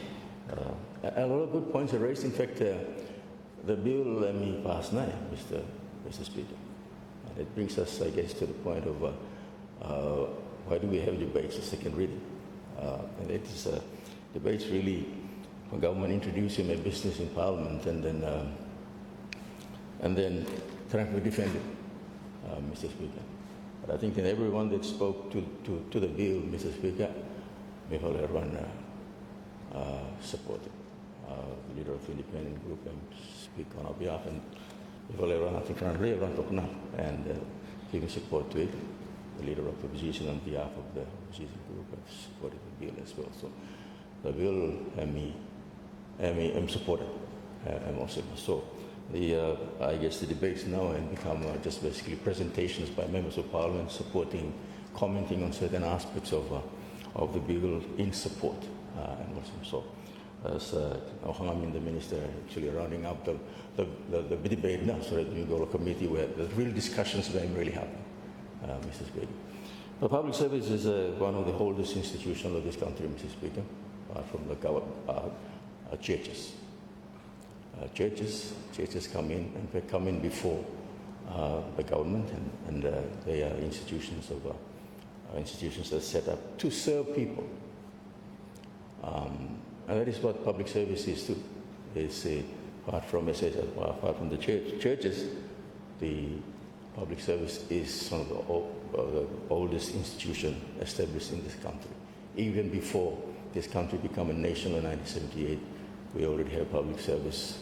A lot of good points are raised. In fact, the bill let me pass now, Mr. Speaker. And it brings us, I guess, to the point of why do we have debates a second reading? And it is debates really when government introducing a business in Parliament and then trying to defend it, Mr. Speaker. But I think that everyone that spoke to the bill, Mr. Speaker, Michael Erwan supported. The leader of the independent group and speak on our behalf, and Michael Erwan, I think, Erwan talk now and giving support to it. The leader of the opposition on behalf of the opposition group have supported the bill as well. So the bill, I'm supported. I'm also so. I guess the debates now have become just basically presentations by members of parliament supporting, commenting on certain aspects of the bill in support. And also, so as the minister actually rounding up the debate now, so that we go to a committee where the real discussions will really happen, Mr. Speaker. The public service is one of the oldest institutions of this country, Mr. Speaker, from the churches. Churches come in before the government, and they are institutions that are set up to serve people. And that is what public service is too. It's apart from the churches, the public service is one of the oldest institutions established in this country. Even before this country became a nation in 1978, we already have public service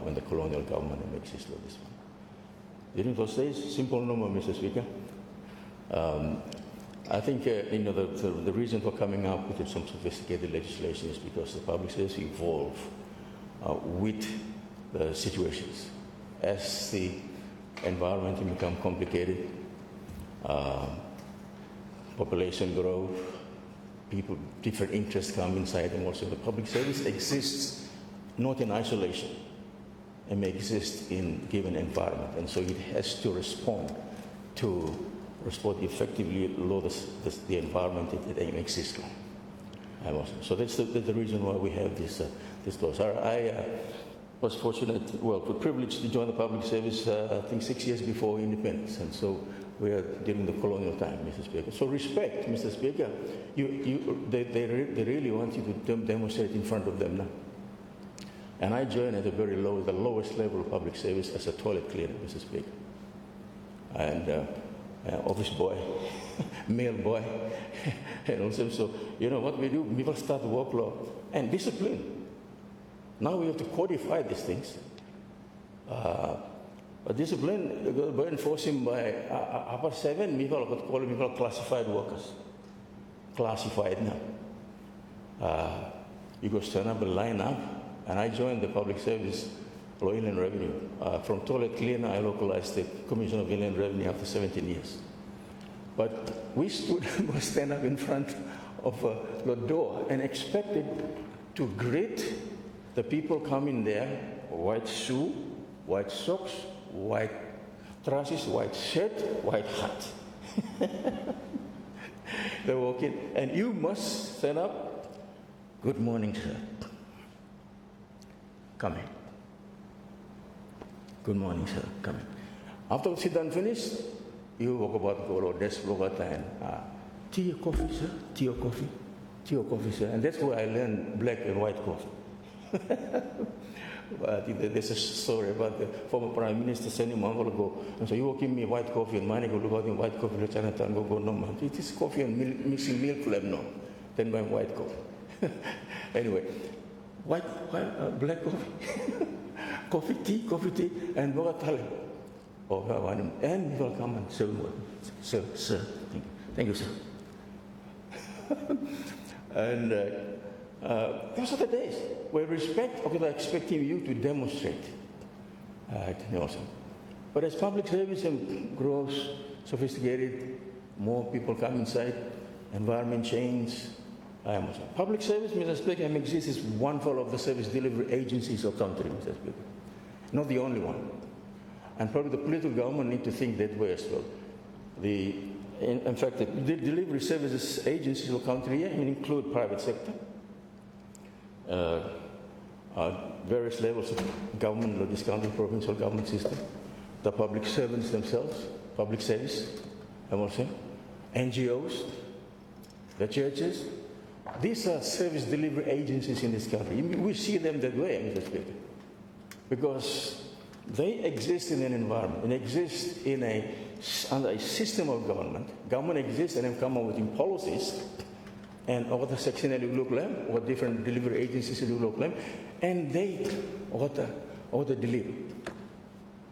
when the colonial government existed this one. During those days, simple number, Mr. Speaker. I think the reason for coming up with some sophisticated legislation is because the public service evolve with the situations. As the environment become complicated, population growth, people, different interests come inside, and also the public service exists not in isolation. It may exist in given environment, and so it has to respond effectively to the environment it exists in. So that's the reason why we have this clause. I was fortunate, privileged to join the public service, I think 6 years before independence, and so we are during the colonial time, Mr. Speaker. So respect, Mr. Speaker. They really want you to demonstrate in front of them now. And I joined at the lowest level of public service as a toilet cleaner, Mr. Speaker. And office boy, male boy, and also, so, what we do, people start workload and discipline. Now we have to codify these things. Discipline, go enforce him by 7, people could call people classified workers. Classified now. You go stand up and line up, and I joined the public service, Law Inland Revenue. From toilet cleaner, I localized the Commission of Inland Revenue after 17 years. But we stand up in front of the door and expected to greet the people coming there, white shoe, white socks, white trousers, white shirt, white hat. They walk in, and you must stand up. Good morning, sir. Come in. Good morning, sir. Come in. After sit down finished, you walk about the desk, and tea or coffee, sir? Tea or coffee? Tea or coffee, sir? And that's where I learned black and white coffee. There's a story about the former Prime Minister sending Mongol ago. And so you will give me white coffee, and mine go look out in white coffee, Chinatown go no man. It is coffee and milk, mixing milk lab no. Then buy white coffee. Anyway, black coffee. coffee tea, and Bogatale. And we will come and say, sir, thank you, sir. And those are the days where respect, they're expecting you to demonstrate. But as public service grows sophisticated, more people come inside, environment change. Public service, Mr. Speaker, exists as one of the service delivery agencies of country, Mr. Speaker. Not the only one. And probably the political government need to think that way as well. In fact, the delivery services agencies of country include private sector, various levels of government, this country, provincial government system, the public servants themselves, public service, NGOs, the churches, These are service delivery agencies in this country. We see them that way, Mr. Speaker, because they exist in an environment and exist in under a system of government. Government exists and then come up with policies and what the section look like, what different delivery agencies look like, and they what the deliver.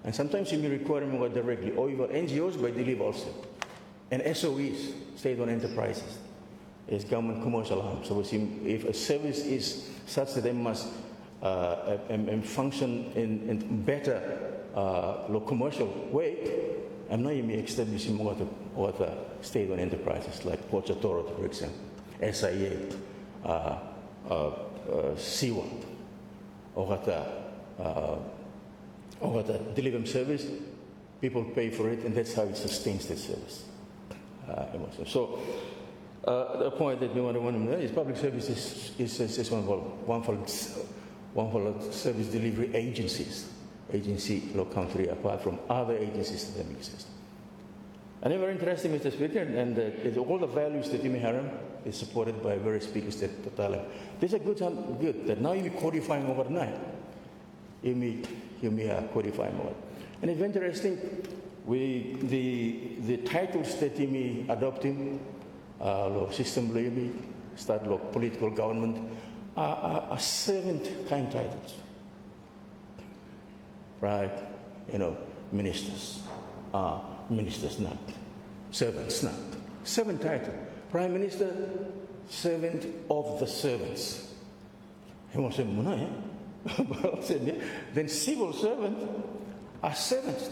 And sometimes you may require them directly, or even NGOs by deliver also. And SOEs, state-owned enterprises, is government commercial arm. So if a service is such that they must function in better commercial way, and now you may establish what state-owned enterprises like Port Authority, for example, SIA, SIWA, or what deliver service, people pay for it, and that's how it sustains the service. So the point that we want to know is public service is one for service delivery agencies, country apart from other agencies that exist. And it's very interesting, Mr. Speaker, and all the values that Imi Haram is supported by various speakers that Tatala. This is a good that now you codifying overnight. You may codifying over. And it's interesting, the titles that you may adopting, system maybe start political government, are servant kind titles. Right? Ministers. Ministers not. Servants not. Servant title. Prime Minister, servant of the servants. Then civil servant are servants.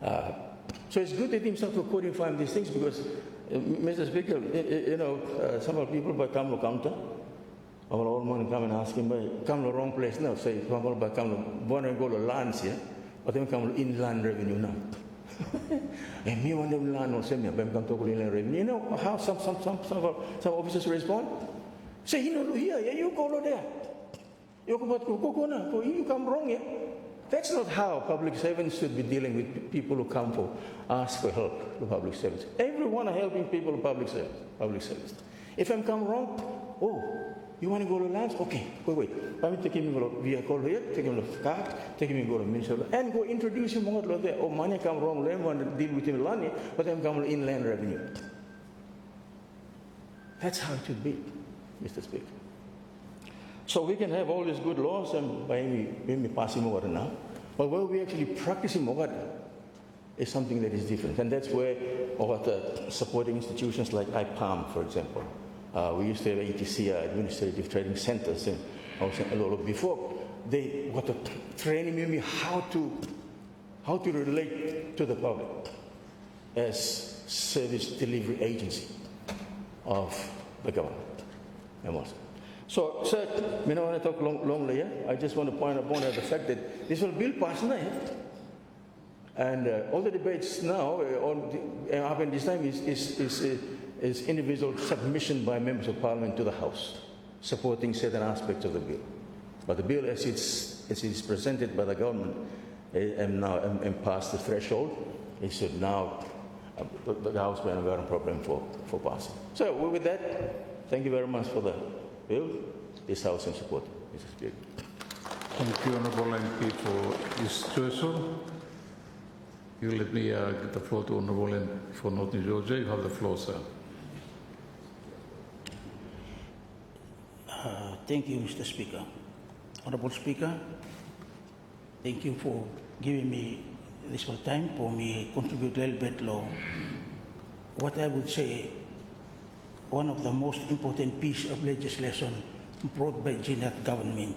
So it's good that him start to codify these things because, Mr. Speaker, some of the people by come to counter, our old man come and ask him, come to the wrong place now, say, come to born and go to lands here, but then come to inland revenue now. And me want them land or send me, but come to inland revenue. You know how some officers respond? Say, here, you go there. You come wrong here. That's not how public servants should be dealing with people who come for ask for help to public service. Everyone are helping people in public service. If I'm come wrong, you want to go to lands? Okay, wait. I'm taking him to vehicle here, take him to car, take him to go to minister, and go introduce him more there. Oh, money come wrong, let want to deal with him land, but I'm coming inland revenue. That's how it should be, Mr. Speaker. So we can have all these good laws and by me passing over now, but where we actually practicing over is something that is different, and that's where supporting institutions like IPAM, for example. We used to have ATC, administrative training centers, and also a lot before. They training me how to relate to the public as service delivery agency of the government. So, sir, we don't want to talk longly here. I just want to point upon the fact that this will bill pass now. And all the debates now happen this time is individual submission by members of parliament to the House, supporting certain aspects of the bill. But the bill as it's presented by the government and past the threshold, it should now, the House will have a problem for passing. So with that, thank you very much for the bill. This House in support, Mr. Speaker. Thank you, Honourable MP, for this discussion. You let me get the floor to Honourable MP for North New Georgia. You have the floor, sir. Thank you, Mr. Speaker. Honourable Speaker, thank you for giving me this time for me contribute a little bit law. What I would say, one of the most important piece of legislation brought by Janet government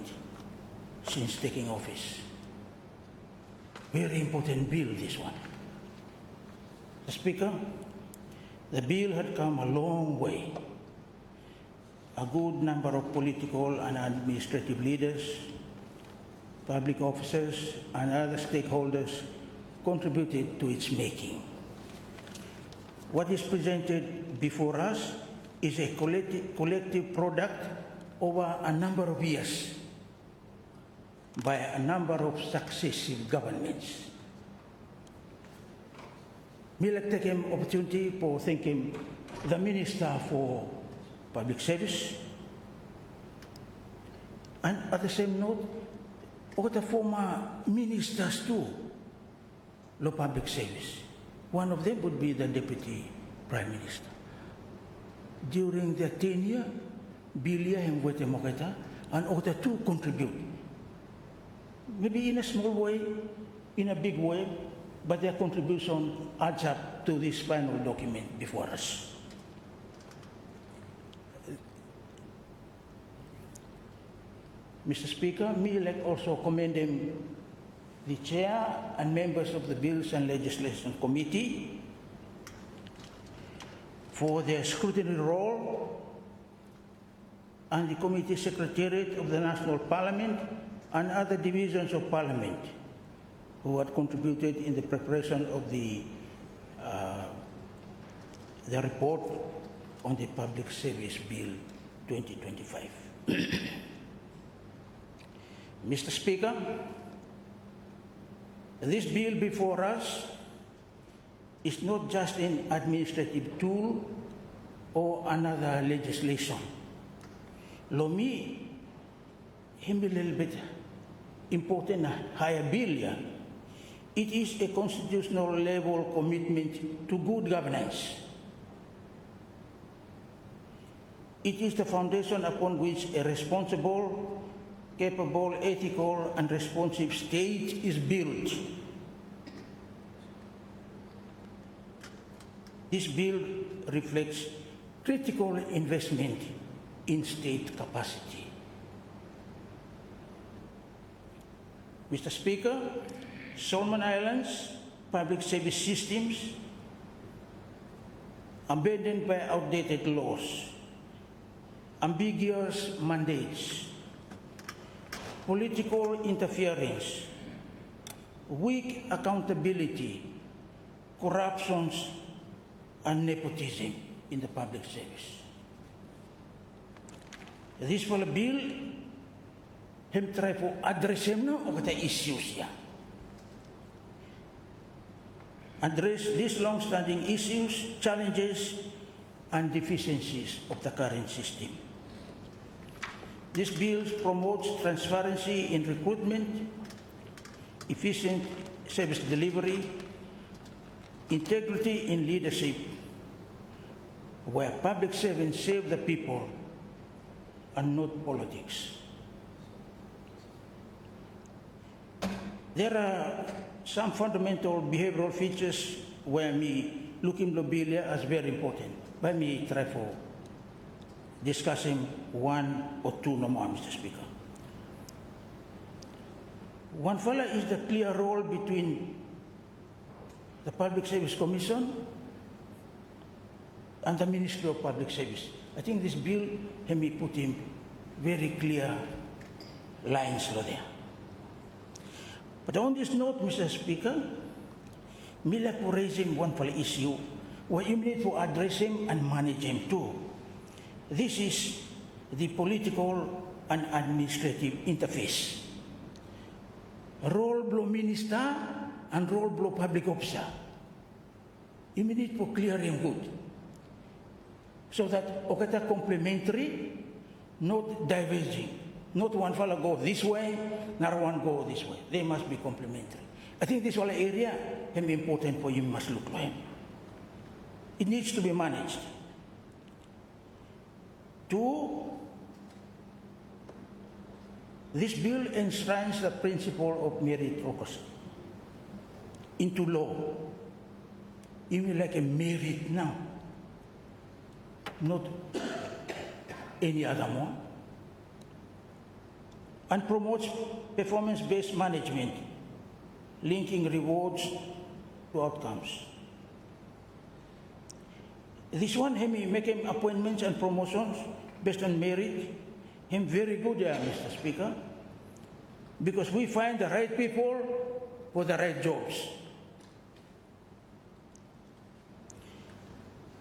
since taking office. Very important bill, this one. The Speaker, the bill had come a long way. A good number of political and administrative leaders, public officers, and other stakeholders contributed to its making. What is presented before us is a collective product over a number of years by a number of successive governments. Me like take an opportunity for thanking the Minister for public service. And at the same note, all the former ministers too, law public service. One of them would be the Deputy Prime Minister. During their tenure, Bilia and Wete Moketa, and all the two contribute. Maybe in a small way, in a big way, but their contribution adds up to this final document before us. Mr. Speaker, me like also commending the Chair and members of the Bills and Legislation Committee for their scrutiny role, and the Committee Secretariat of the National Parliament and other divisions of Parliament who had contributed in the preparation of the report on the Public Service Bill 2025. Mr. Speaker, this bill before us is not just an administrative tool or another legislation. Lomi, him a little bit important higher bill. It is a constitutional level commitment to good governance. It is the foundation upon which a responsible, capable, ethical, and responsive state is built. This bill reflects critical investment in state capacity. Mr. Speaker, Solomon Islands public service systems abandoned by outdated laws, ambiguous mandates, political interference, weak accountability, corruptions, and nepotism in the public service. This for a bill, him try to address him now of the issues here. Address these long-standing issues, challenges, and deficiencies of the current system. This bill promotes transparency in recruitment, efficient service delivery, integrity in leadership, where public servants serve the people and not politics. There are some fundamental behavioral features where me looking Lobelia as very important. By me try for discussing one or two no more, Mr. Speaker. One fella is the clear role between the Public Service Commission and the Ministry of Public Service. I think this bill, let me put in very clear lines there. But on this note, Mr. Speaker, me like to raise him one issue where you need to address him and manage him too. This is the political and administrative interface. Role blow minister and role blow public officer. You need to clear him good. So that okata complementary, not diverging. Not one fellow go this way, another one go this way. They must be complementary. I think this whole area can be important for you, must look for him. It needs to be managed. Two, this bill enshrines the principle of meritocracy into law. Even like a merit now, not any other one. And promotes performance-based management, linking rewards to outcomes. This one, him making appointments and promotions based on merit, him very good, Mr. Speaker, because we find the right people for the right jobs.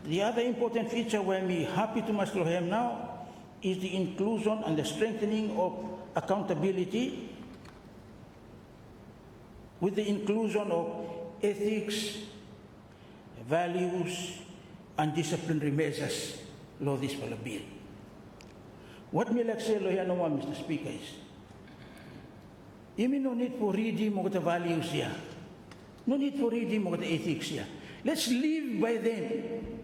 The other important feature where we're happy to Mr. Lohem now is the inclusion and the strengthening of accountability with the inclusion of ethics, values, and disciplinary measures, law this for a bill. What me like say lawyer no one, Mr. Speaker, is you mean no need for reading more the values here. No need for reading more the ethics here. Let's live by them.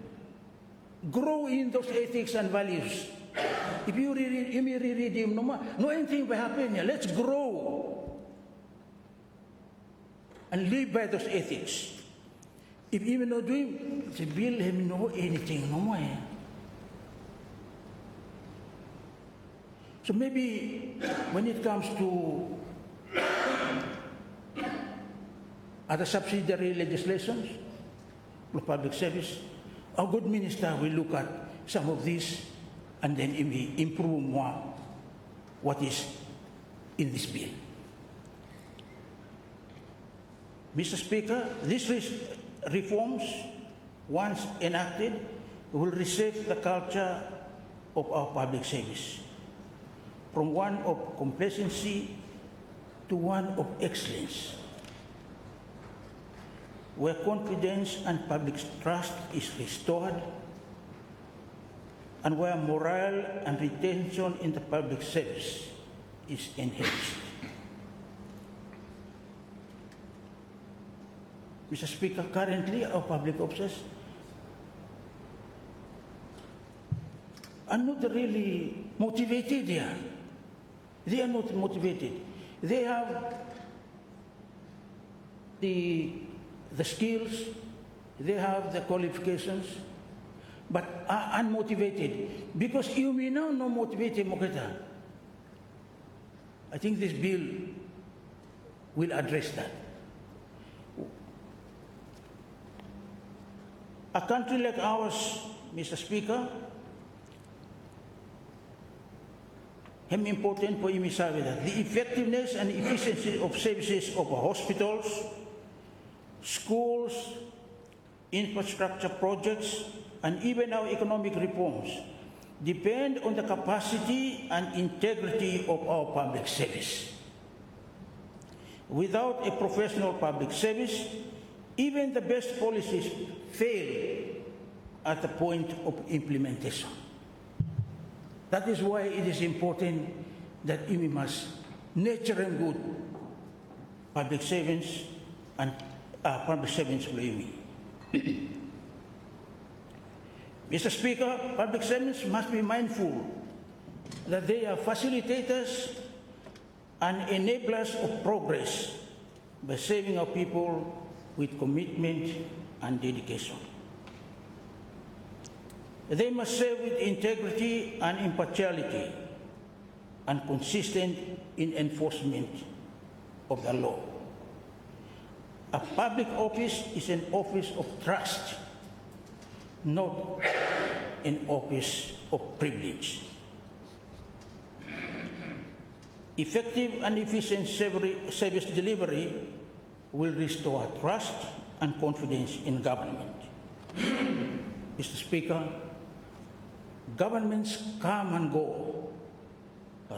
Grow in those ethics and values. If you reread him, no anything will happen here. Let's grow and live by those ethics. If even not doing, the bill him know anything no more. So maybe when it comes to other subsidiary legislations for public service, our good minister will look at some of these and then improve more what is in this bill. Mr. Speaker, these reforms, once enacted, will reshape the culture of our public service from one of complacency to one of excellence, where confidence and public trust is restored, and where morale and retention in the public service is enhanced. Mr. Speaker, currently our public officers are not really motivated here. They are not motivated. They have the skills, they have the qualifications, but are unmotivated. Because you may now not motivated Moketa. I think this bill will address that. A country like ours, Mr. Speaker, is important for imisabi that the effectiveness and efficiency of services of hospitals, schools, infrastructure projects, and even our economic reforms depend on the capacity and integrity of our public service. Without a professional public service, even the best policies fail at the point of implementation. That is why it is important that we must nurture and good public servants and public servants will Mr. Speaker, public servants must be mindful that they are facilitators and enablers of progress by serving our people with commitment and dedication. They must serve with integrity and impartiality and consistent in enforcement of the law. A public office is an office of trust, not an office of privilege. Effective and efficient service delivery will restore trust and confidence in government. Mr. Speaker, governments come and go,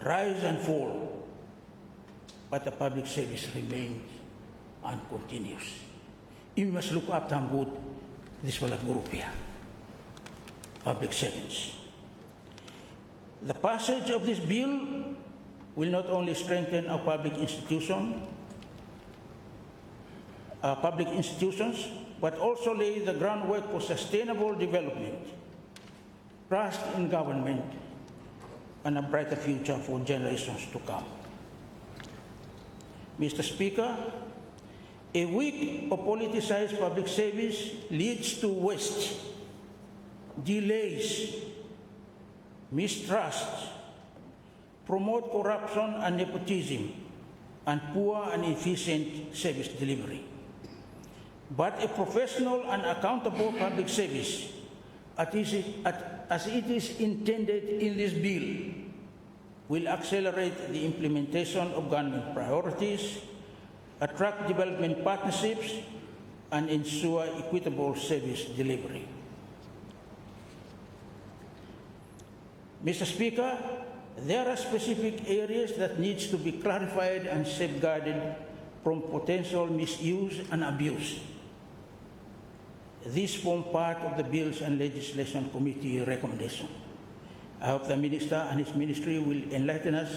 rise and fall, but the public service remains and continues. You must look after and good this group here, public servants. The passage of this bill will not only strengthen our public institutions, but also lay the groundwork for sustainable development, trust in government, and a brighter future for generations to come. Mr. Speaker, a weak or politicized public service leads to waste, delays, mistrust, promote corruption and nepotism, and poor and efficient service delivery. But a professional and accountable public service, as it is intended in this bill, will accelerate the implementation of government priorities, attract development partnerships, and ensure equitable service delivery. Mr. Speaker, there are specific areas that need to be clarified and safeguarded from potential misuse and abuse. These form part of the Bills and Legislation Committee recommendation. I hope the Minister and his ministry will enlighten us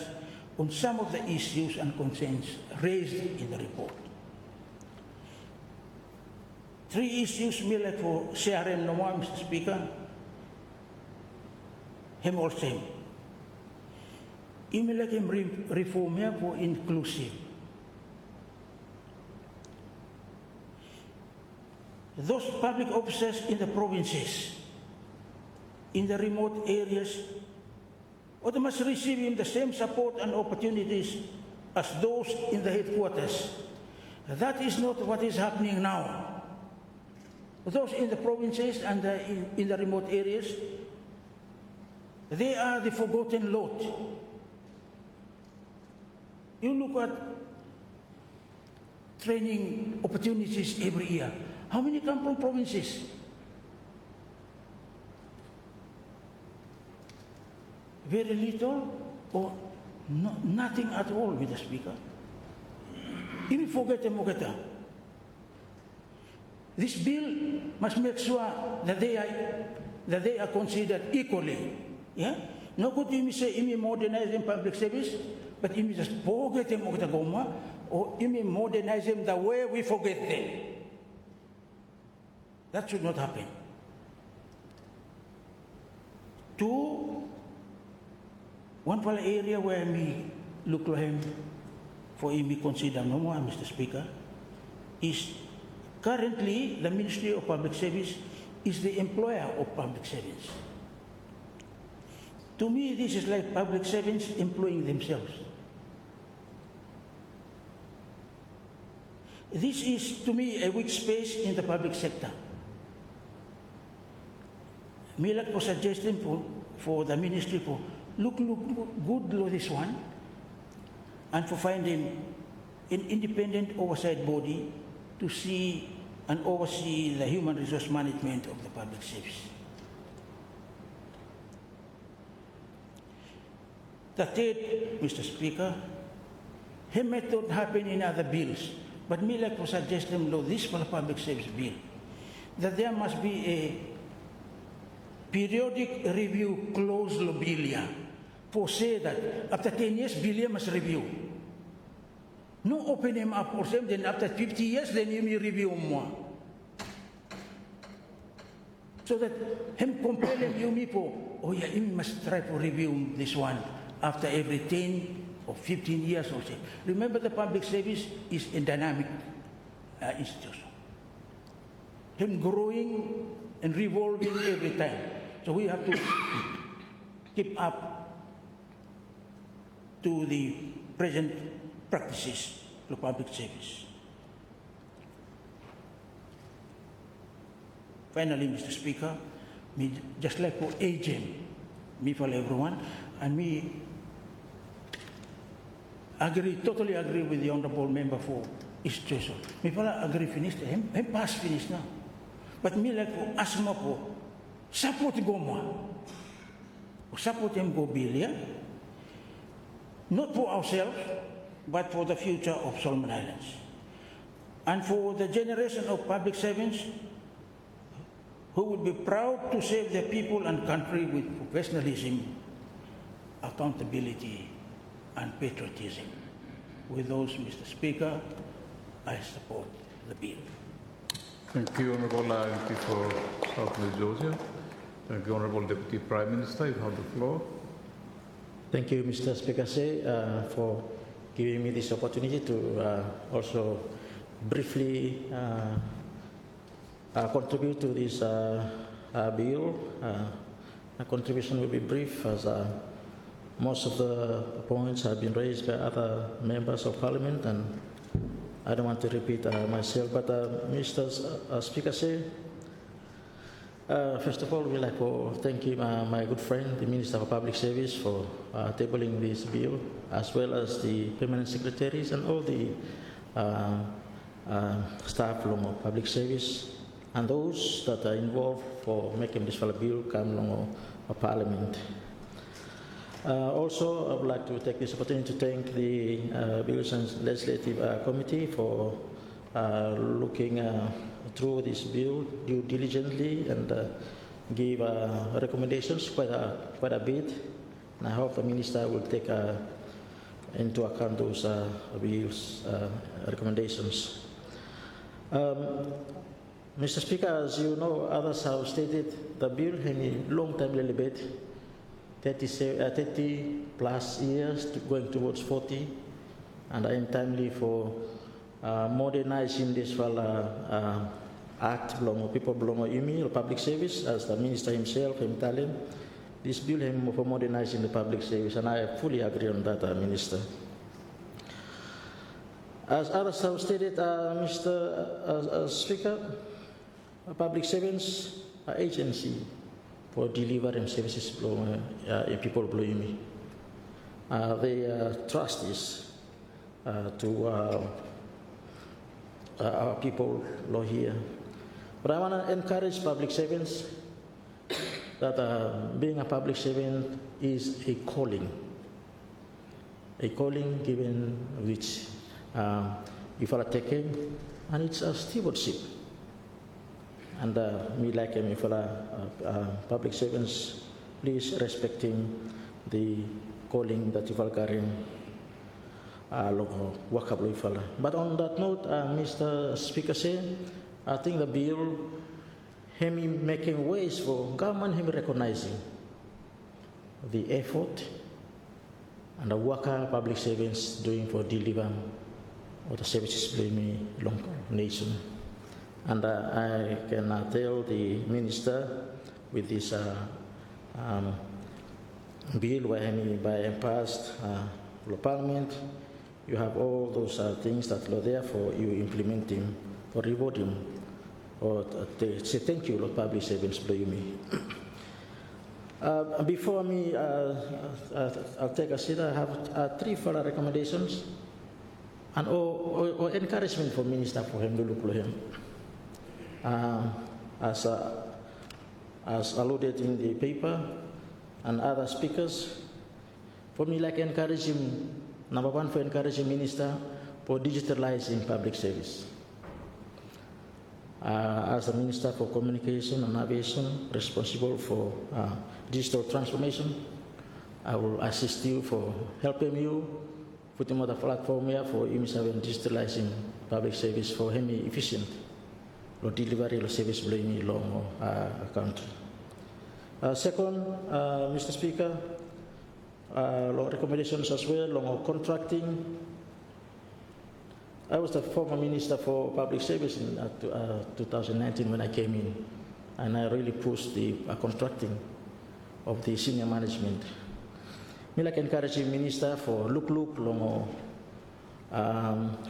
on some of the issues and concerns raised in the report. 3 issues me like for CRM no more, Mr. Speaker. Him all same. Imi like him reform here for inclusive. Those public officers in the provinces, in the remote areas, or must receive the same support and opportunities as those in the headquarters. That is not what is happening now. Those in the provinces and in the remote areas, they are the forgotten lot. You look at training opportunities every year. How many come from provinces? Very little or nothing at all, Mr. Speaker. Even forget them, this bill must make sure that they are considered equally. Yeah? No good to say modernize them public service, but just forget them or modernize them the way we forget them. That should not happen. 2, one area where me look to him for him consider no more, Mr. Speaker, is currently the Ministry of Public Service is the employer of public servants. To me, this is like public servants employing themselves. This is, to me, a weak space in the public sector. Me like for suggesting for the ministry for look good this one, and for finding an independent oversight body to see and oversee the human resource management of the public service. The third, Mr. Speaker, it may not happen in other bills, but me like for suggesting this for the public service bill, that there must be a periodic review clause lobelia for say that after 10 years, bill must review. No open him up or same, then after 50 years, then you may review more. So that him compel him, you me for, oh yeah, you must try to review this one after every 10 or 15 years or so. Remember, the public service is a dynamic institution. Him growing and revolving every time. So we have to keep up to the present practices of public service. Finally, Mr. Speaker, me just like for AGM, me for everyone, and me totally agree with the honorable member for East Chesel. Me pala agree finished, him pass finished now. But me like for asma po, support go mo. Support him go bill, not for ourselves, but for the future of Solomon Islands. And for the generation of public servants who will be proud to serve their people and country with professionalism, accountability, and patriotism. With those, Mr. Speaker, I support the bill. Thank you, Honourable MP for South West Georgia. Thank you, Honourable Deputy Prime Minister. You have the floor. Thank you, Mr. Speaker, for giving me this opportunity to also briefly contribute to this bill. My contribution will be brief, as most of the points have been raised by other members of Parliament, and I don't want to repeat myself. But Mr. Speaker, first of all, we'd like to thank you, my good friend, the Minister of Public Service, for tabling this bill, as well as the permanent secretaries and all the staff of public service, and those that are involved for making this bill come along Parliament. Also, I would like to take this opportunity to thank the Bills and Legislative Committee for looking through this bill diligently and give recommendations quite a bit, and I hope the Minister will take into account those bills recommendations. Mr. Speaker, as you know, others have stated, the bill has a long-time debate, 30 plus years, going towards 40, and I am timely for modernizing this act belong people belong to or public service, as the minister himself him telling. This bill him for modernizing the public service, and I fully agree on that, Minister. As others have stated, Mr. Speaker, public servants agency for delivering services belong people belong me. They trust this to our people here. But I want to encourage public servants that being a public servant is a calling given which you are taking, and it's a stewardship. And me like me for public servants, please respecting the calling that you are carrying. But on that note, Mr. Speaker said, I think the bill him making ways for government him recognizing the effort and the work public servants doing for deliver or the services for the long nation. And I can tell the minister with this bill by passed parliament, you have all those things that are there for you implementing or rewarding or say thank you, Lord Public Servants, blame me. Before me, I'll take a seat. I have 3 further recommendations and or encouragement for Minister for him to look for him. As alluded in the paper and other speakers, for me, like encouraging, number 1, for encouraging Minister for digitalizing public service. As a Minister for Communication and Aviation, responsible for digital transformation, I will assist you for helping you putting on the platform here for digitalizing public service for him efficient or delivery of service in long country. Second, Mr. Speaker, recommendations as well on contracting. I was the former Minister for Public Service in 2019 when I came in, and I really pushed the contracting of the senior management. Me like encouraging Minister for look long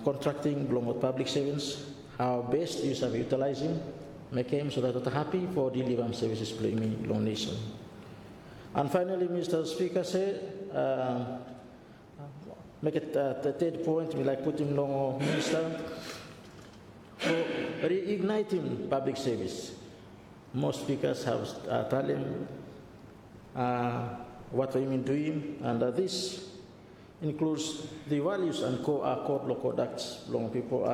contracting long public servants, how best use of utilizing, make him so that they're happy for delivering services for me long nation. And finally, Mr. Speaker said. Make it the third point, we like putting long Minister for reigniting public service. Most speakers have told him what we mean doing, and this includes the values and code law conducts. Long people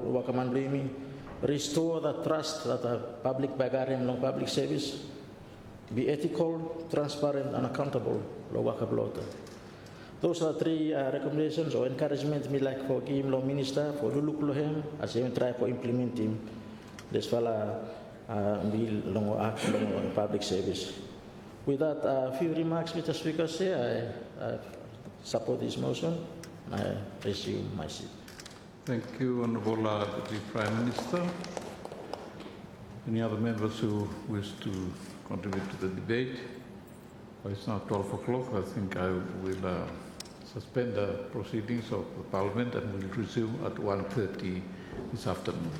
work among me, restore the trust that the public bagging long public service, be ethical, transparent, and accountable. Those are 3 recommendations or encouragement me like for Kim Law Minister for Lulukulohem as you try for implementing this bill long act long public service. With that, a few remarks, Mr. Speaker, say I support this motion and I resume my seat. Thank you, Honourable Deputy Prime Minister. Any other members who wish to contribute to the debate? Well, it's now 12 o'clock. I think I will suspend the proceedings of the Parliament and will resume at 1:30 this afternoon.